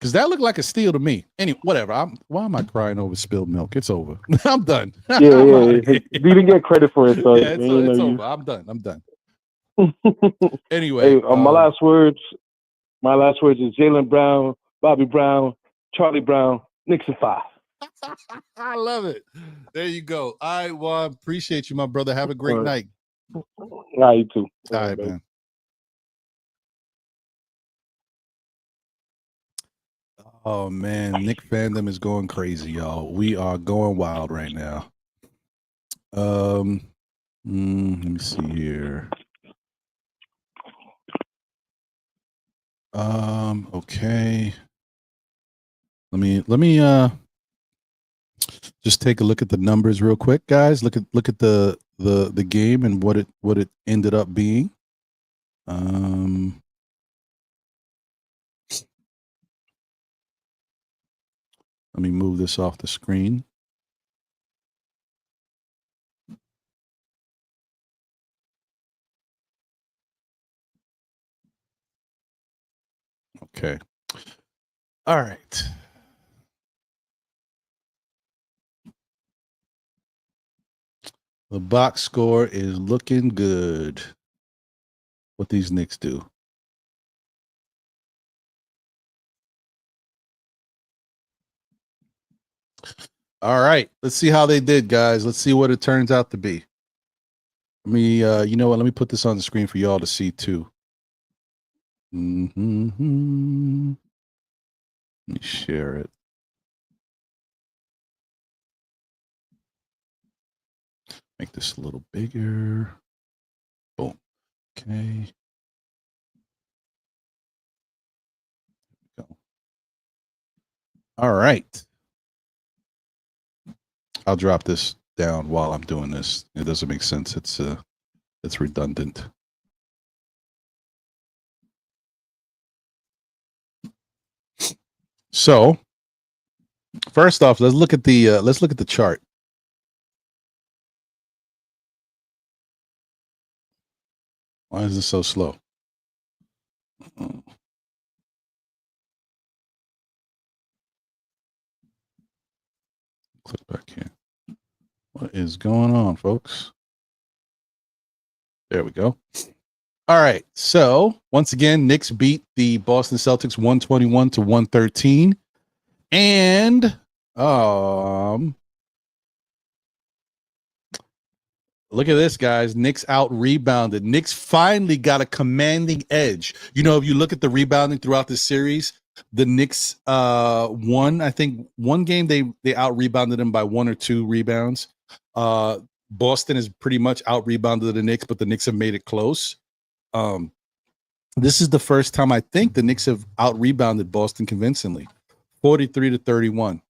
[SPEAKER 2] Because that looked like a steal to me. Anyway, whatever. Why am I crying over spilled milk? It's over. I'm done.
[SPEAKER 5] Yeah. You didn't get credit for it, so
[SPEAKER 2] yeah, it's over. I'm done. Anyway,
[SPEAKER 5] hey, my last words is Jaylen Brown, Bobby Brown, Charlie Brown, Knicks in 5.
[SPEAKER 2] I love it. There you go. All right, Juan. Appreciate you, my brother. Have a great night.
[SPEAKER 5] Nah, you too.
[SPEAKER 2] All right, man. Oh man, Nick fandom is going crazy, y'all. We are going wild right now. Let me see here. Okay. Let me just take a look at the numbers real quick, guys. Look at the game and what it ended up being. Let me move this off the screen. Okay. All right. The box score is looking good. What these Knicks do. All right. Let's see how they did, guys. Let's see what it turns out to be. Let me, you know what? Let me put this on the screen for y'all to see too. Mm-hmm. Let me share it. Make this a little bigger. Boom. Okay. Go. All right. I'll drop this down while I'm doing this. It doesn't make sense. It's redundant. So, first off, let's look at the chart. Why is this so slow? Click back here. What is going on, folks? There we go. All right. So once again, Knicks beat the Boston Celtics 121-113. And look at this, guys. Knicks out rebounded. Knicks finally got a commanding edge. You know, if you look at the rebounding throughout the series, the Knicks won. I think one game they out rebounded them by 1 or 2 rebounds. Boston has pretty much out rebounded the Knicks, but the Knicks have made it close. This is the first time I think the Knicks have out rebounded Boston convincingly, 43-31.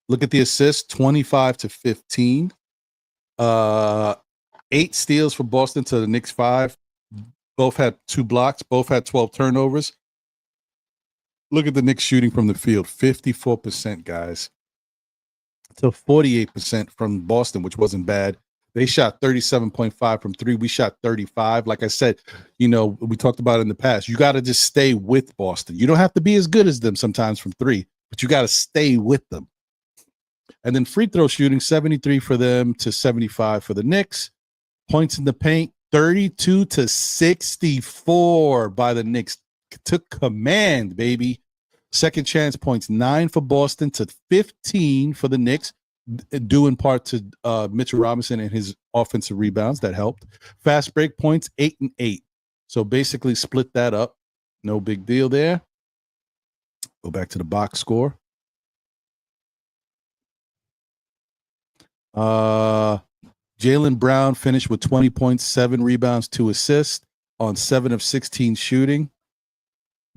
[SPEAKER 2] Look at the assists, 25-15. 8 steals for Boston to the Knicks 5. Both had 2 blocks. Both had 12 turnovers. Look at the Knicks shooting from the field, 54%, guys, to 48% from Boston, which wasn't bad. They shot 37.5 from 3. We shot 35. Like I said, you know, we talked about it in the past. You got to just stay with Boston. You don't have to be as good as them sometimes from 3, but you got to stay with them. And then free throw shooting, 73 for them to 75 for the Knicks. Points in the paint, 32-64 by the Knicks. Took command, baby. Second chance points, 9 for Boston to 15 for the Knicks, due in part to Mitchell Robinson and his offensive rebounds. That helped. Fast break points, 8 and 8. So basically split that up. No big deal there. Go back to the box score. Jaylen Brown finished with 20 points, 7 rebounds, 2 assists on 7 of 16 shooting.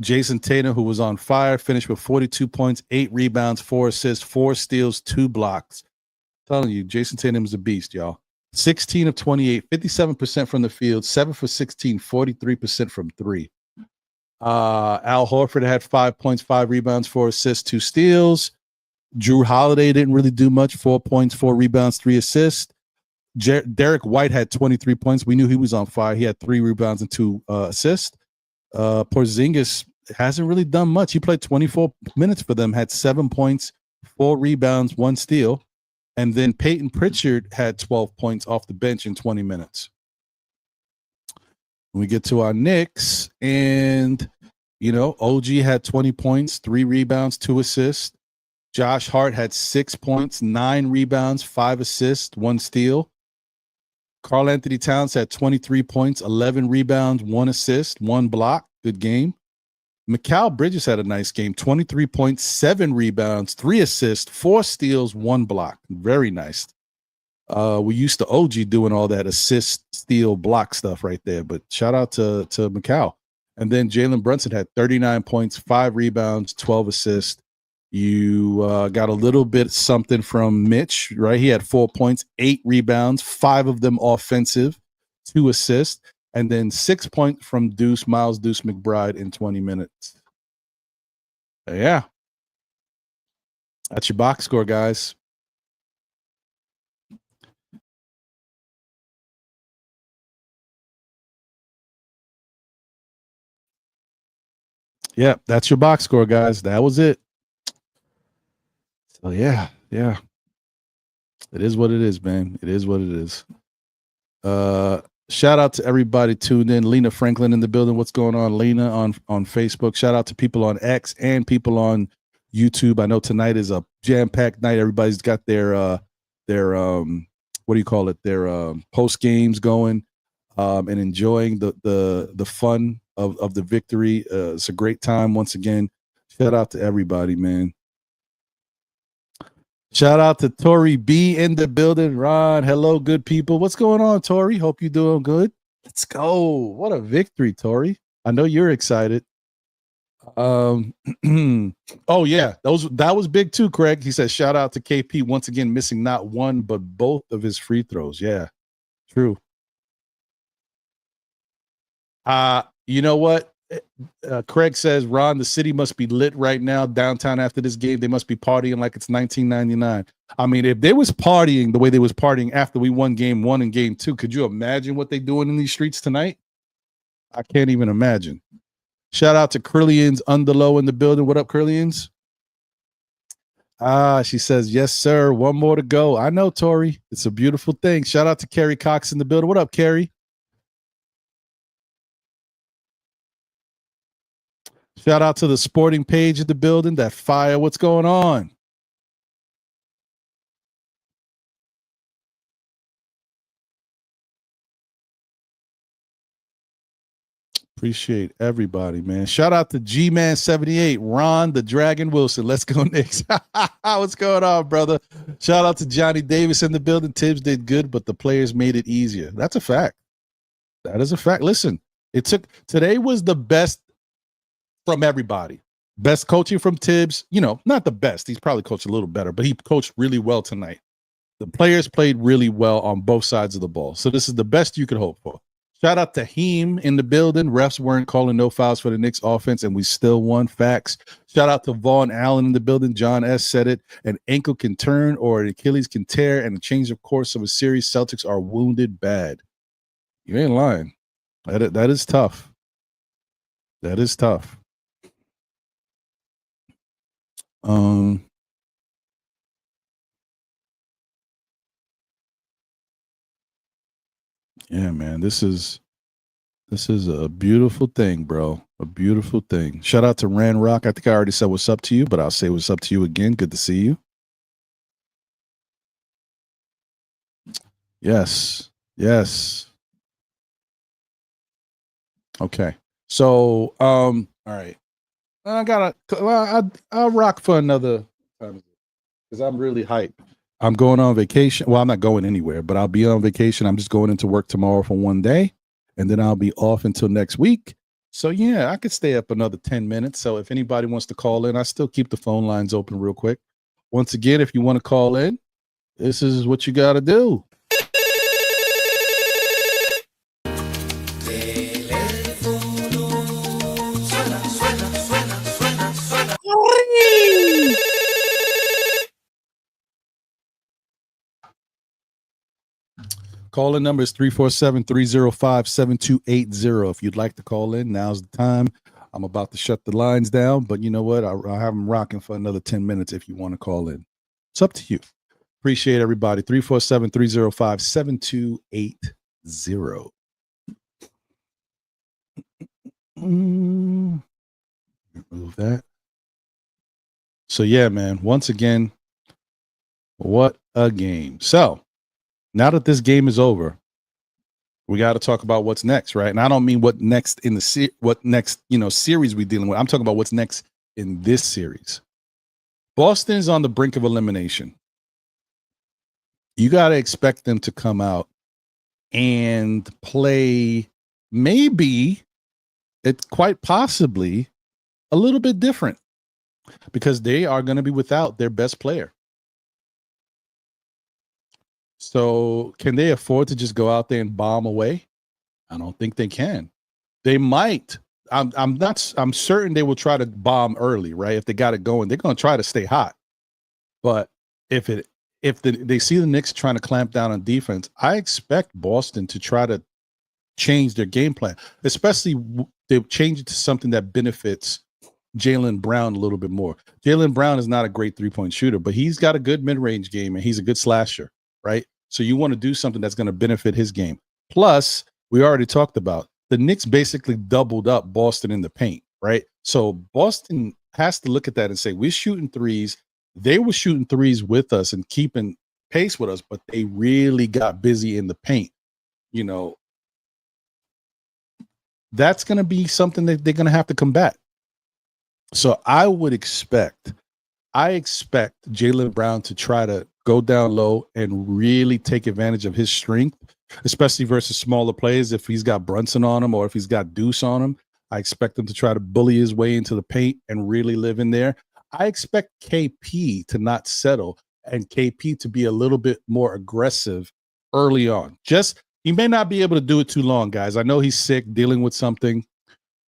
[SPEAKER 2] Jason Tatum, who was on fire, finished with 42 points, 8 rebounds, 4 assists, 4 steals, 2 blocks. I'm telling you, Jason Tatum is a beast, y'all. 16 of 28, 57% from the field, 7 for 16, 43% from 3. Al Horford had 5 points, 5 rebounds, 4 assists, 2 steals. Drew Holiday didn't really do much. 4 points, 4 rebounds, 3 assists. Derek White had 23 points. We knew he was on fire. He had 3 rebounds and 2 assists. Porzingis hasn't really done much. He played 24 minutes for them, had 7 points, 4 rebounds, 1 steal. And then Peyton Pritchard had 12 points off the bench in 20 minutes. We get to our Knicks, and, OG had 20 points, 3 rebounds, 2 assists. Josh Hart had 6 points, 9 rebounds, 5 assists, 1 steal. Karl Anthony Towns had 23 points, 11 rebounds, 1 assist, 1 block. Good game. Mikal Bridges had a nice game, 23 points, 7 rebounds, 3 assists, 4 steals, 1 block. Very nice. We used to OG doing all that assist, steal, block stuff right there, but shout out to Mikal. And then Jalen Brunson had 39 points, 5 rebounds, 12 assists. You got a little bit something from Mitch, right? He had 4 points, 8 rebounds, 5 of them offensive, 2 assists, and then 6 points from Miles Deuce McBride in 20 minutes. Yeah. That's your box score, guys. Yeah, that's your box score, guys. That was it. So yeah. It is what it is, man. It is what it is. Shout out to everybody tuned in. Lena Franklin in the building. What's going on, Lena, on Facebook? Shout out to people on X and people on YouTube. I know tonight is a jam-packed night. Everybody's got their what do you call it? Their post games going, and enjoying the fun of the victory. It's a great time once again. Shout out to everybody, man. Shout out to Tori B in the building. Ron, hello, good people. What's going on, Tori? Hope you're doing good. Let's go. What a victory, Tori. I know you're excited. Oh yeah, that was big too, Craig. He says shout out to KP once again, missing not one but both of his free throws. Yeah, true. You know what? Craig says, Ron, the city must be lit right now downtown after this game. They must be partying like it's 1999. I mean, if they was partying the way they was partying after we won game 1 and game 2, could you imagine what they doing in these streets tonight? I can't even imagine. Shout out to Curlians Underlow in the building. What up, Curlians? She says, yes, sir. One more to go. I know, Tori. It's a beautiful thing. Shout out to Carrie Cox in the building. What up, Carrie? Shout out to the sporting page of the building. That fire. What's going on? Appreciate everybody, man. Shout out to G-Man78, Ron the Dragon Wilson. Let's go, Knicks. What's going on, brother? Shout out to Johnny Davis in the building. Tibbs did good, but the players made it easier. That's a fact. That is a fact. Listen, today was the best from everybody. Best coaching from Tibbs. Not the best. He's probably coached a little better, but he coached really well tonight. The players played really well on both sides of the ball. So this is the best you could hope for. Shout out to Heem in the building. Refs weren't calling no fouls for the Knicks offense, and we still won. Facts. Shout out to Vaughn Allen in the building. John S. said it. An ankle can turn or an Achilles can tear, and a change of course of a series. Celtics are wounded bad. You ain't lying. That is tough. That is tough. Yeah, man, this is a beautiful thing, bro. A beautiful thing. Shout out to Ran Rock. I think I already said what's up to you, but I'll say what's up to you again. Good to see you. Yes. Okay. So, all right. I'll rock for another time because I'm really hyped. I'm going on vacation. Well, I'm not going anywhere, but I'll be on vacation. I'm just going into work tomorrow for one day, and then I'll be off until next week. So, yeah, I could stay up another 10 minutes. So if anybody wants to call in, I still keep the phone lines open real quick. Once again, if you want to call in, this is what you got to do. Call in number is 347-305-7280. If you'd like to call in, now's the time. I'm about to shut the lines down, but you know what? I'll have them rocking for another 10 minutes if you want to call in. It's up to you. Appreciate everybody. 347-305-7280. Remove that. So yeah, man, once again, what a game. So now that this game is over, we got to talk about what's next, right? And I don't mean what next in the series we're dealing with. I'm talking about what's next in this series. Boston is on the brink of elimination. You got to expect them to come out and play maybe, it's quite possibly a little bit different because they are going to be without their best player. So can they afford to just go out there and bomb away? I don't think they can. They might. I'm certain they will try to bomb early, right? If they got it going, they're going to try to stay hot. But if they see the Knicks trying to clamp down on defense, I expect Boston to try to change their game plan, especially they change it to something that benefits Jaylen Brown a little bit more. Jaylen Brown is not a great three-point shooter, but he's got a good mid-range game and he's a good slasher, right? So you want to do something that's going to benefit his game. Plus, we already talked about the Knicks basically doubled up Boston in the paint, right? So Boston has to look at that and say, we're shooting threes. They were shooting threes with us and keeping pace with us, but they really got busy in the paint. You know, that's going to be something that they're going to have to combat. So I expect Jaylen Brown to try to go down low and really take advantage of his strength, especially versus smaller players. If he's got Brunson on him or if he's got Deuce on him, I expect him to try to bully his way into the paint and really live in there. I expect KP to not settle and KP to be a little bit more aggressive early on. He may not be able to do it too long, guys. I know he's sick, dealing with something,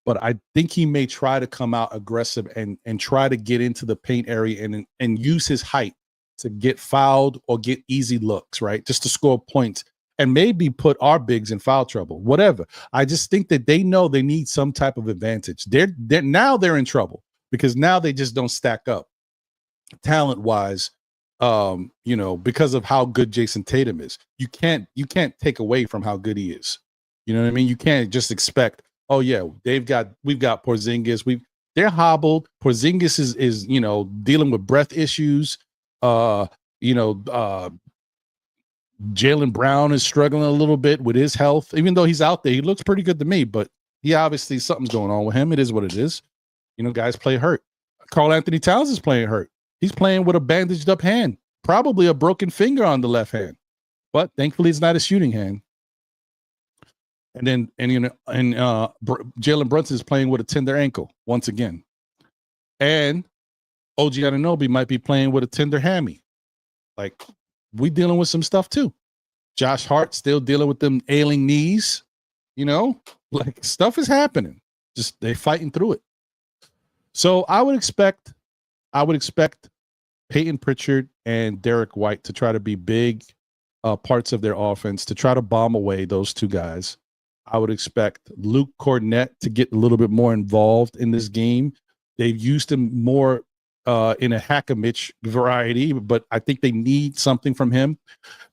[SPEAKER 2] but I think he may try to come out aggressive and try to get into the paint area and use his height to get fouled or get easy looks, right? Just to score points and maybe put our bigs in foul trouble, whatever. I just think that they know they need some type of advantage. They're in trouble because now they just don't stack up talent-wise, because of how good Jason Tatum is. You can't take away from how good he is. You know what I mean? You can't just expect, oh yeah, we've got Porzingis. They're hobbled. Porzingis is dealing with breath issues. Jaylen Brown is struggling a little bit with his health. Even though he's out there, he looks pretty good to me, but he obviously something's going on with him. It is what it is. Guys play hurt. Karl Anthony Towns is playing hurt. He's playing with a bandaged up hand, probably a broken finger on the left hand, but thankfully it's not a shooting hand. And Jalen Brunson is playing with a tender ankle once again. And OG Anunoby might be playing with a tender hammy. Like, we dealing with some stuff too. Josh Hart still dealing with them ailing knees. Like, stuff is happening. Just they fighting through it. So I would expect Peyton Pritchard and Derek White to try to be big parts of their offense, to try to bomb away those two guys. I would expect Luke Cornett to get a little bit more involved in this game. They've used him more in a hack-a-Mitch variety, but I think they need something from him.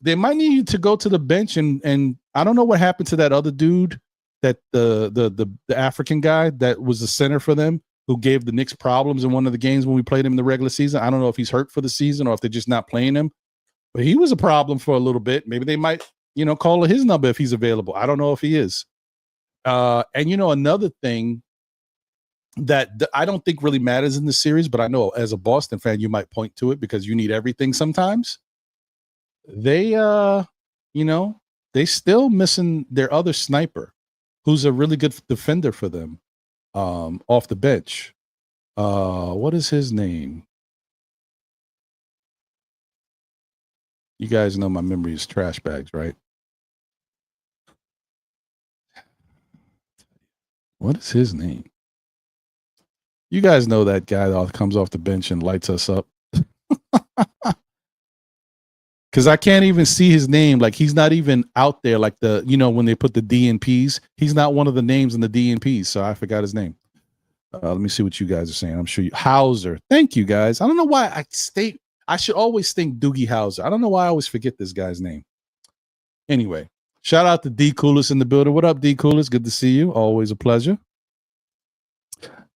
[SPEAKER 2] They might need to go to the bench, and I don't know what happened to that other dude, that the African guy that was the center for them, who gave the Knicks problems in one of the games when we played him in the regular season. I don't know if he's hurt for the season or if they're just not playing him, but he was a problem for a little bit. Maybe they might, call his number if he's available. I don't know if he is. And another thing that I don't think really matters in the series, but I know as a Boston fan, you might point to it because you need everything sometimes. They still missing their other sniper, who's a really good defender for them. Off the bench. What is his name? You guys know my memory is trash bags, right? What is his name? You guys know that guy that comes off the bench and lights us up. Because I can't even see his name. Like, he's not even out there. Like when they put the DNPs, he's not one of the names in the DNPs. So I forgot his name. Let me see what you guys are saying. I'm sure Hauser. Thank you, guys. I don't know why I should always think Doogie Howser. I don't know why I always forget this guy's name. Anyway, shout out to D Coolest in the building. What up, D Coolest? Good to see you. Always a pleasure.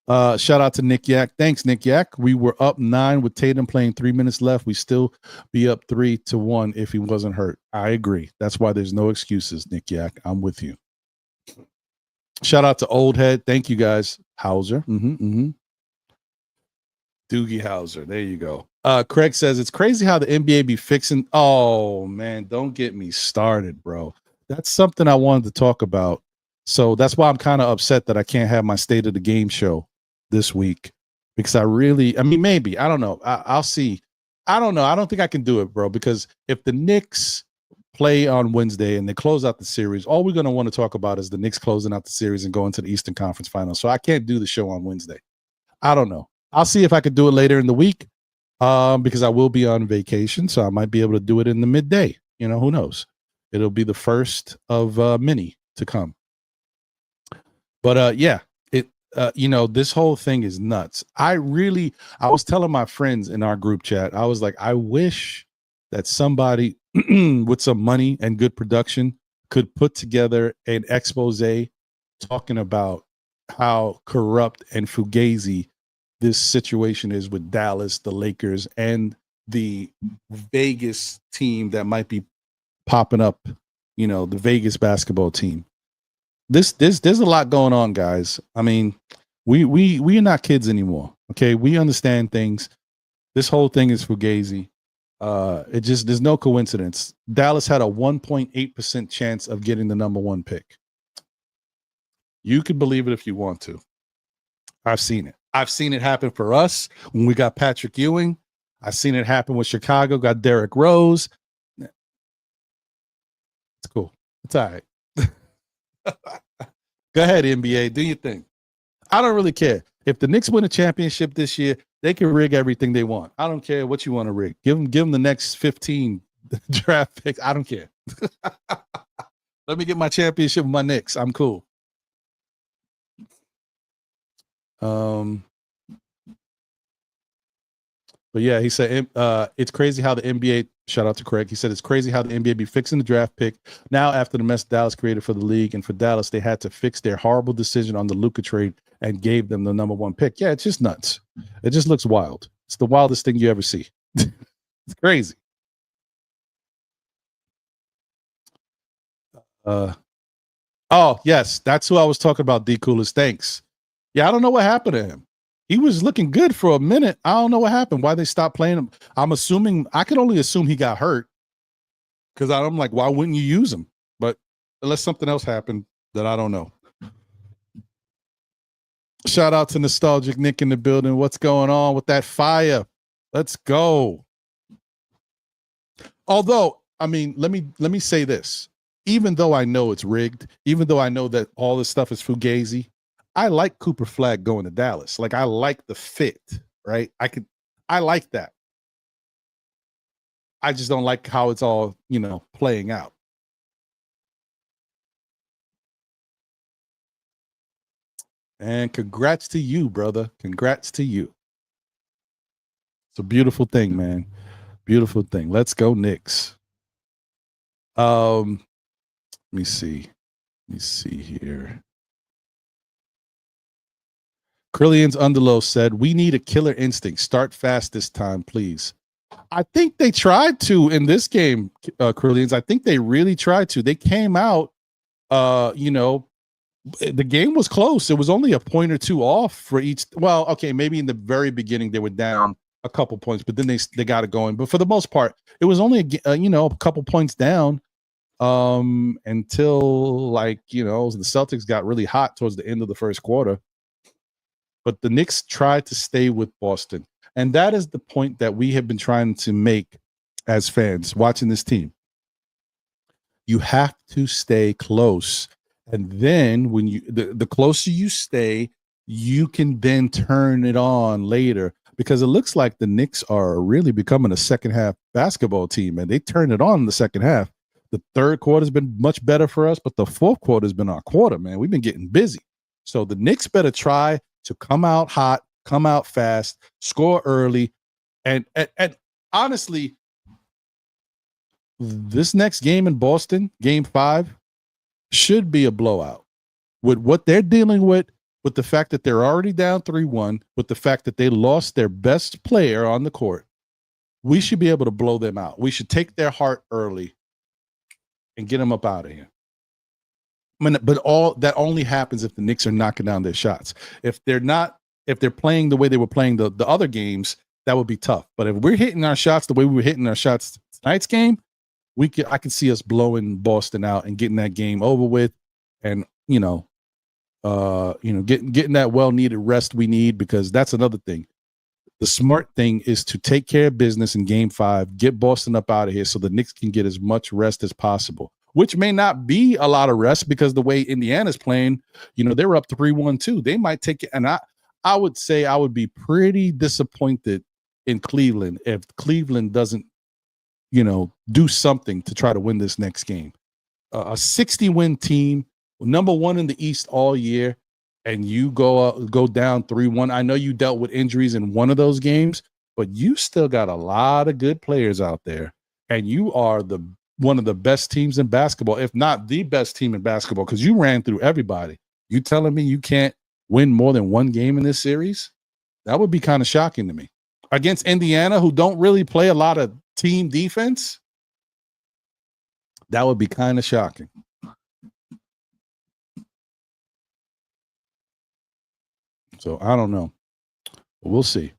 [SPEAKER 2] Shout out to Nick Yak. Thanks, Nick Yak. We were up 9 with Tatum playing 3 minutes left. We still be up 3-1 if he wasn't hurt. I agree. That's why there's no excuses, Nick Yak. I'm with you. Shout out to Old Head. Thank you, guys. Hauser. Doogie Howser. There you go. Craig says it's crazy how the NBA be fixing. Oh man, don't get me started, bro. That's something I wanted to talk about. So that's why I'm kind of upset that I can't have my State of the Game show this week, because maybe, I don't know. I'll see. I don't know. I don't think I can do it, bro, because if the Knicks play on Wednesday and they close out the series, all we're going to want to talk about is the Knicks closing out the series and going to the Eastern Conference Finals. So I can't do the show on Wednesday. I don't know. I'll see if I could do it later in the week, because I will be on vacation, so I might be able to do it in the midday. Who knows? It'll be the first of many to come. But this whole thing is nuts. I was telling my friends in our group chat, I was like, I wish that somebody with some money and good production could put together an expose talking about how corrupt and fugazi this situation is with Dallas, the Lakers, and the Vegas team that might be popping up, the Vegas basketball team. There's a lot going on, guys. I mean, we are not kids anymore. Okay, we understand things. This whole thing is fugazi. There's no coincidence. Dallas had a 1.8% chance of getting the number 1 pick. You can believe it if you want to. I've seen it. I've seen it happen for us when we got Patrick Ewing. I've seen it happen with Chicago, got Derrick Rose. It's cool. It's all right. Go ahead, NBA. Do your thing. I don't really care. If the Knicks win a championship this year, they can rig everything they want. I don't care what you want to rig. Give them the next 15 draft picks. I don't care. Let me get my championship with my Knicks. I'm cool. But yeah, he said it's crazy how the NBA, shout out to Craig, he said it's crazy how the NBA be fixing the draft pick now after the mess Dallas created for the league, and for Dallas they had to fix their horrible decision on the Luka trade and gave them the number 1 pick. Yeah, it's just nuts. It just looks wild. It's the wildest thing you ever see. It's crazy. Oh yes, that's who I was talking about, D Coolest. Thanks. Yeah, I don't know what happened to him. He was looking good for a minute. I don't know what happened. Why they stopped playing him. I could only assume he got hurt, because I'm like, why wouldn't you use him? But unless something else happened that I don't know. Shout out to Nostalgic Nick in the building. What's going on with that fire? Let's go. Although, I mean, let me say this. Even though I know it's rigged, even though I know that all this stuff is fugazi, I like Cooper Flagg going to Dallas. Like, I like the fit, right? I like that. I just don't like how it's all, playing out. And congrats to you, brother. Congrats to you. It's a beautiful thing, man. Beautiful thing. Let's go, Knicks. Let me see. Let me see here. Krillian's Underlow said, we need a killer instinct. Start fast this time, please. I think they tried to in this game, Krillians. I think they really tried to. They came out, the game was close. It was only a point or two off for each. Well, okay, maybe in the very beginning they were down a couple points, but then they got it going. But for the most part, it was only a couple points down until the Celtics got really hot towards the end of the first quarter. But the Knicks tried to stay with Boston. And that is the point that we have been trying to make as fans watching this team. You have to stay close. And then when the closer you stay, you can then turn it on later. because it looks like the Knicks are really becoming a second half basketball team, and they turned it on in the second half. The third quarter has been much better for us, but the fourth quarter has been our quarter, man. We've been getting busy. So the Knicks better try to come out hot, come out fast, score early. And honestly, this next game in Boston, game 5, should be a blowout. With what they're dealing with the fact that they're already down 3-1, with the fact that they lost their best player on the court, we should be able to blow them out. We should take their heart early and get them up out of here. I mean, but all that only happens if the Knicks are knocking down their shots. If they're playing the way they were playing the other games, that would be tough. But if we're hitting our shots the way we were hitting our shots tonight's game, I can see us blowing Boston out and getting that game over with, and getting that well-needed rest we need, because that's another thing. The smart thing is to take care of business in game 5, get Boston up out of here so the Knicks can get as much rest as possible, which may not be a lot of rest because the way Indiana's playing, they're up 3-1 too. They might take it. And I would say I would be pretty disappointed in Cleveland if Cleveland doesn't, do something to try to win this next game. A 60-win team, number 1 in the East all year, and you go down 3-1. I know you dealt with injuries in one of those games, but you still got a lot of good players out there, and you are one of the best teams in basketball, if not the best team in basketball, because you ran through everybody. You telling me you can't win more than one game in this series? That would be kind of shocking to me. Against Indiana, who don't really play a lot of team defense, that would be kind of shocking. So I don't know. We'll see.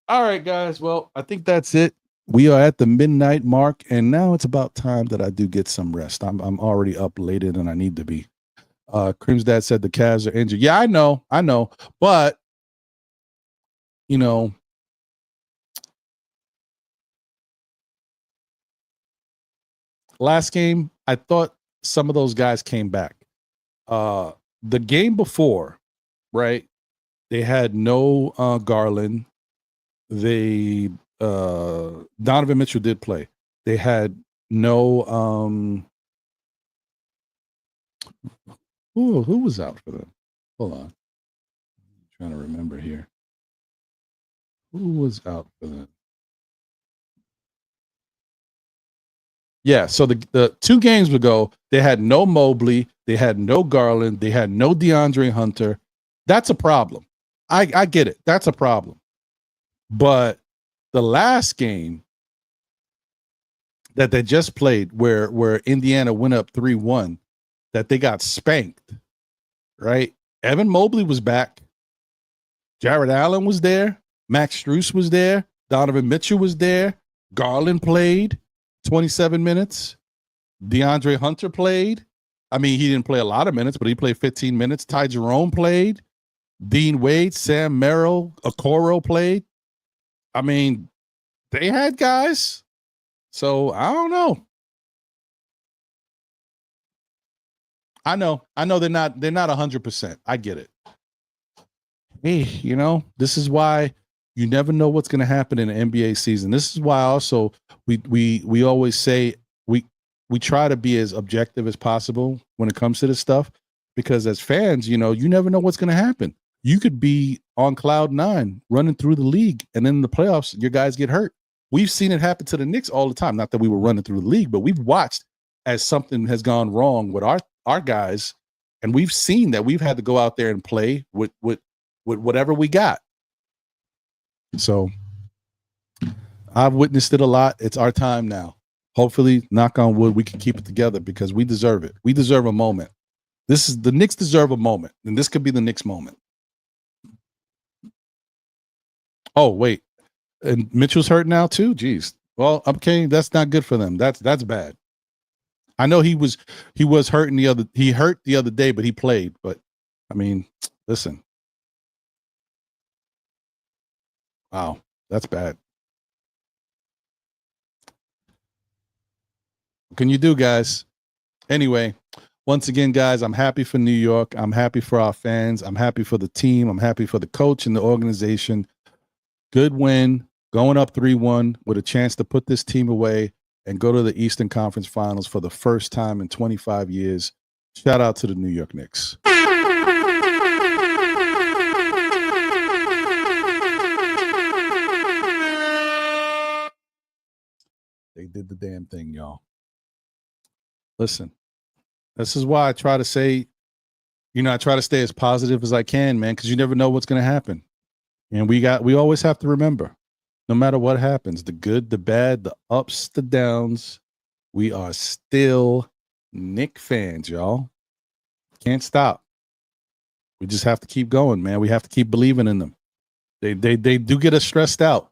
[SPEAKER 2] All right, guys. Well, I think that's it. We are at the midnight mark, and now it's about time that I do get some rest. I'm already up later than I need to be. Cream's dad said the Cavs are injured. Yeah, I know. But, last game, I thought some of those guys came back. The game before, right? They had no Garland. Donovan Mitchell did play. They had no who was out for them? Hold on. I'm trying to remember here. Who was out for them? Yeah, so the 2 games ago, they had no Mobley, they had no Garland, they had no DeAndre Hunter. That's a problem. I get it. That's a problem. But the last game that they just played, where Indiana went up 3-1, that they got spanked, right? Evan Mobley was back. Jared Allen was there. Max Strus was there. Donovan Mitchell was there. Garland played 27 minutes. DeAndre Hunter played. I mean, he didn't play a lot of minutes, but he played 15 minutes. Ty Jerome played. Dean Wade, Sam Merrill, Okoro played. I mean, they had guys. So I don't know. I know they're not 100%. I get it. Hey, this is why you never know what's going to happen in an NBA season. This is why also we always say we try to be as objective as possible when it comes to this stuff, because as fans, you never know what's going to happen. You could be on cloud 9 running through the league, and then in the playoffs, your guys get hurt. We've seen it happen to the Knicks all the time. Not that we were running through the league, but we've watched as something has gone wrong with our guys, and we've seen that we've had to go out there and play with whatever we got. So I've witnessed it a lot. It's our time now. Hopefully, knock on wood, we can keep it together, because we deserve it. We deserve a moment. The Knicks deserve a moment, and this could be the Knicks moment. Oh, wait. And Mitchell's hurt now too? Jeez. Well, okay, that's not good for them. That's bad. I know he was hurting he hurt the other day, but he played. But I mean, listen. Wow, that's bad. What can you do, guys? Anyway, once again, guys, I'm happy for New York. I'm happy for our fans. I'm happy for the team. I'm happy for the coach and the organization. Good win, going up 3-1 with a chance to put this team away and go to the Eastern Conference Finals for the first time in 25 years. Shout out to the New York Knicks. They did the damn thing, y'all. Listen, this is why I try to say, I try to stay as positive as I can, man, because you never know what's going to happen. And we always have to remember, no matter what happens, the good, the bad, the ups, the downs, we are still Knick fans, y'all. Can't stop. We just have to keep going, man. We have to keep believing in them. They do get us stressed out,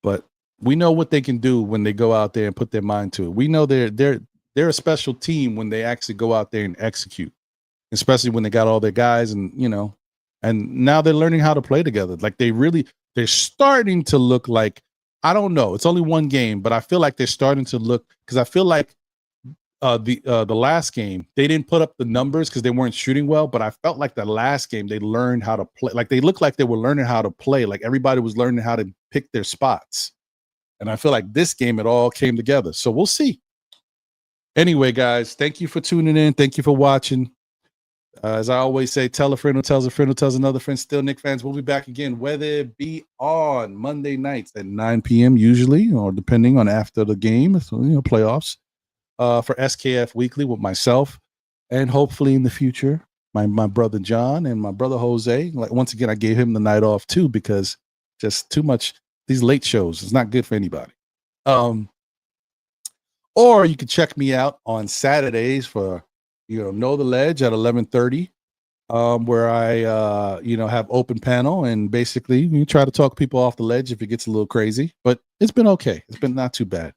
[SPEAKER 2] but we know what they can do when they go out there and put their mind to it. We know they're a special team when they actually go out there and execute, especially when they got all their guys and now they're learning how to play together. Like they're starting to look like, I don't know, it's only one game, but I feel like they're starting to look, because I feel like the last game they didn't put up the numbers because they weren't shooting well, but I felt like the last game they learned how to play. Like they looked like they were learning how to play. Like everybody was learning how to pick their spots. And I feel like this game, it all came together. So we'll see. Anyway, guys, thank you for tuning in. Thank you for watching. As I always say, tell a friend who tells a friend who tells another friend. Still Knick fans. We'll be back again, whether it be on Monday nights at 9 p.m. usually, or depending on after the game, so, playoffs, for SKF Weekly with myself, and hopefully in the future, my brother John and my brother Jose. Like, once again, I gave him the night off too, because just too much. These late shows is not good for anybody. Or you can check me out on Saturdays for, Know the Ledge at 11:30, where I, have open panel and basically you try to talk people off the ledge if it gets a little crazy, but it's been okay. It's been not too bad.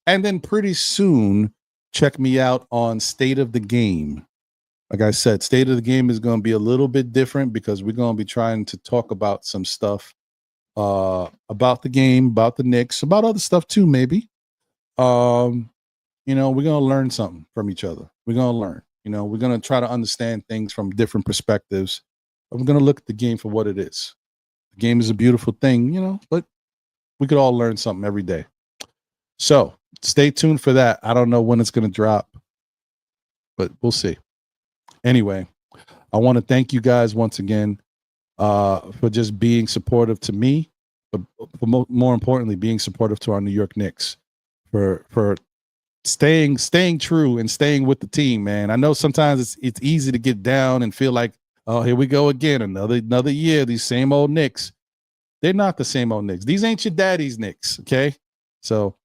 [SPEAKER 2] And then pretty soon, check me out on State of the Game. Like I said, State of the Game is going to be a little bit different because we're going to be trying to talk about some stuff about the game, about the Knicks, about other stuff too, maybe. We're going to learn something from each other. We're going to learn. We're going to try to understand things from different perspectives. We're going to look at the game for what it is. The game is a beautiful thing, but we could all learn something every day. So stay tuned for that. I don't know when it's going to drop, but we'll see. Anyway, I want to thank you guys once again for just being supportive to me, but more importantly, being supportive to our New York Knicks, for staying true and staying with the team, man. I know sometimes it's easy to get down and feel like, oh, here we go again, another year, these same old Knicks. They're not the same old Knicks. These ain't your daddy's Knicks, okay? So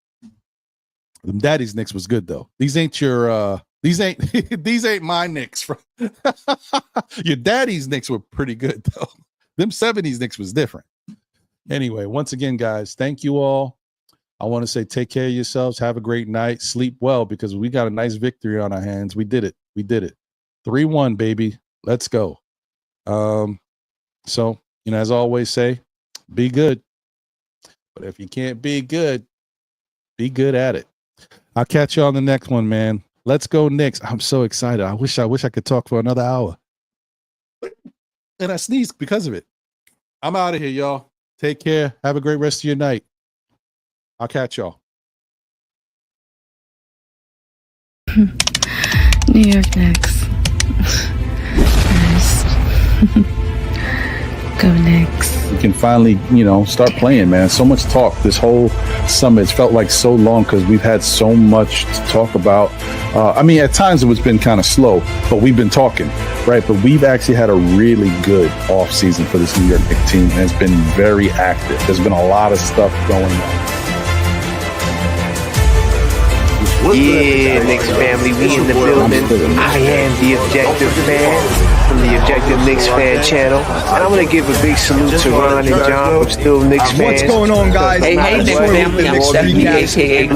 [SPEAKER 2] them daddy's Knicks was good though. These ain't your these ain't my Knicks. Your daddy's Knicks were pretty good though. Them 70s Knicks was different. Anyway, once again, guys, thank you all. I want to say take care of yourselves. Have a great night. Sleep well, because we got a nice victory on our hands. We did it. 3-1, baby. Let's go. So, as I always say, be good. But if you can't be good at it. I'll catch you on the next one, man. Let's go Knicks. I'm so excited. I wish I could talk for another hour. And I sneezed because of it. I'm out of here, y'all. Take care. Have a great rest of your night. I'll catch y'all.
[SPEAKER 6] New York Knicks. First. Go Knicks.
[SPEAKER 2] We can finally, start playing, man. So much talk this whole summer. It's felt like so long because we've had so much to talk about. At times it was been kind of slow, but we've been talking, right? But we've actually had a really good off season for this New York Knicks team, and it's been very active. There's been a lot of stuff going on.
[SPEAKER 7] Yeah, Knicks family, we in the building. I am the Objective Fan from the Objective Knicks Fan channel. And I want to give a big salute to Ron and John from Still Knicks Fans.
[SPEAKER 8] What's going on, guys?
[SPEAKER 7] Hey, Knicks family, I'm Stephanie, a.k.a.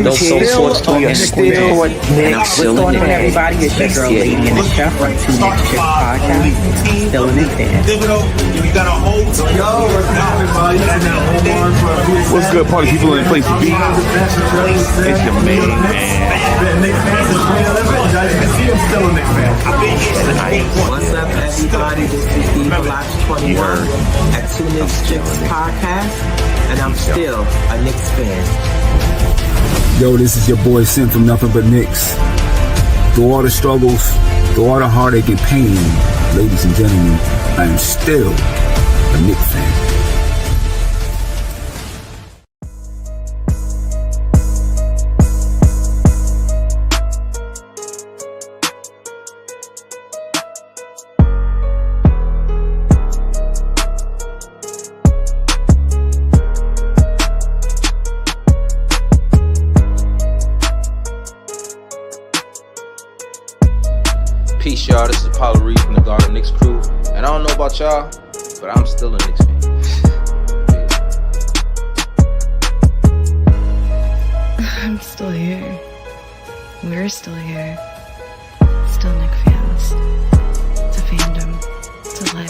[SPEAKER 7] No Soul Sports Talk. We are still Knicks.
[SPEAKER 8] What's going on, everybody? It's your girl, Lady and the Chef from Two Knicks Chick Podcast. Still a Knicks fan.
[SPEAKER 5] What's good, party people in the place to be? It's your main man.
[SPEAKER 1] am still a Knicks fan. I've been here since day one.
[SPEAKER 8] What's up, everybody? This is Steve Relax 21 at 2Knicks Podcast, and I'm still a Knicks fan.
[SPEAKER 9] Yo, this is your boy Sim from Nothing But Knicks. Through all the struggles, through all the heartache and pain, ladies and gentlemen, I am still a Knicks fan.
[SPEAKER 10] Peace, y'all. This is Apollo Reed from the Garden Knicks crew. And I don't know about y'all, but I'm still a Knicks fan.
[SPEAKER 6] I'm still here. We're still here. Still Knicks fans. It's a fandom. It's a life.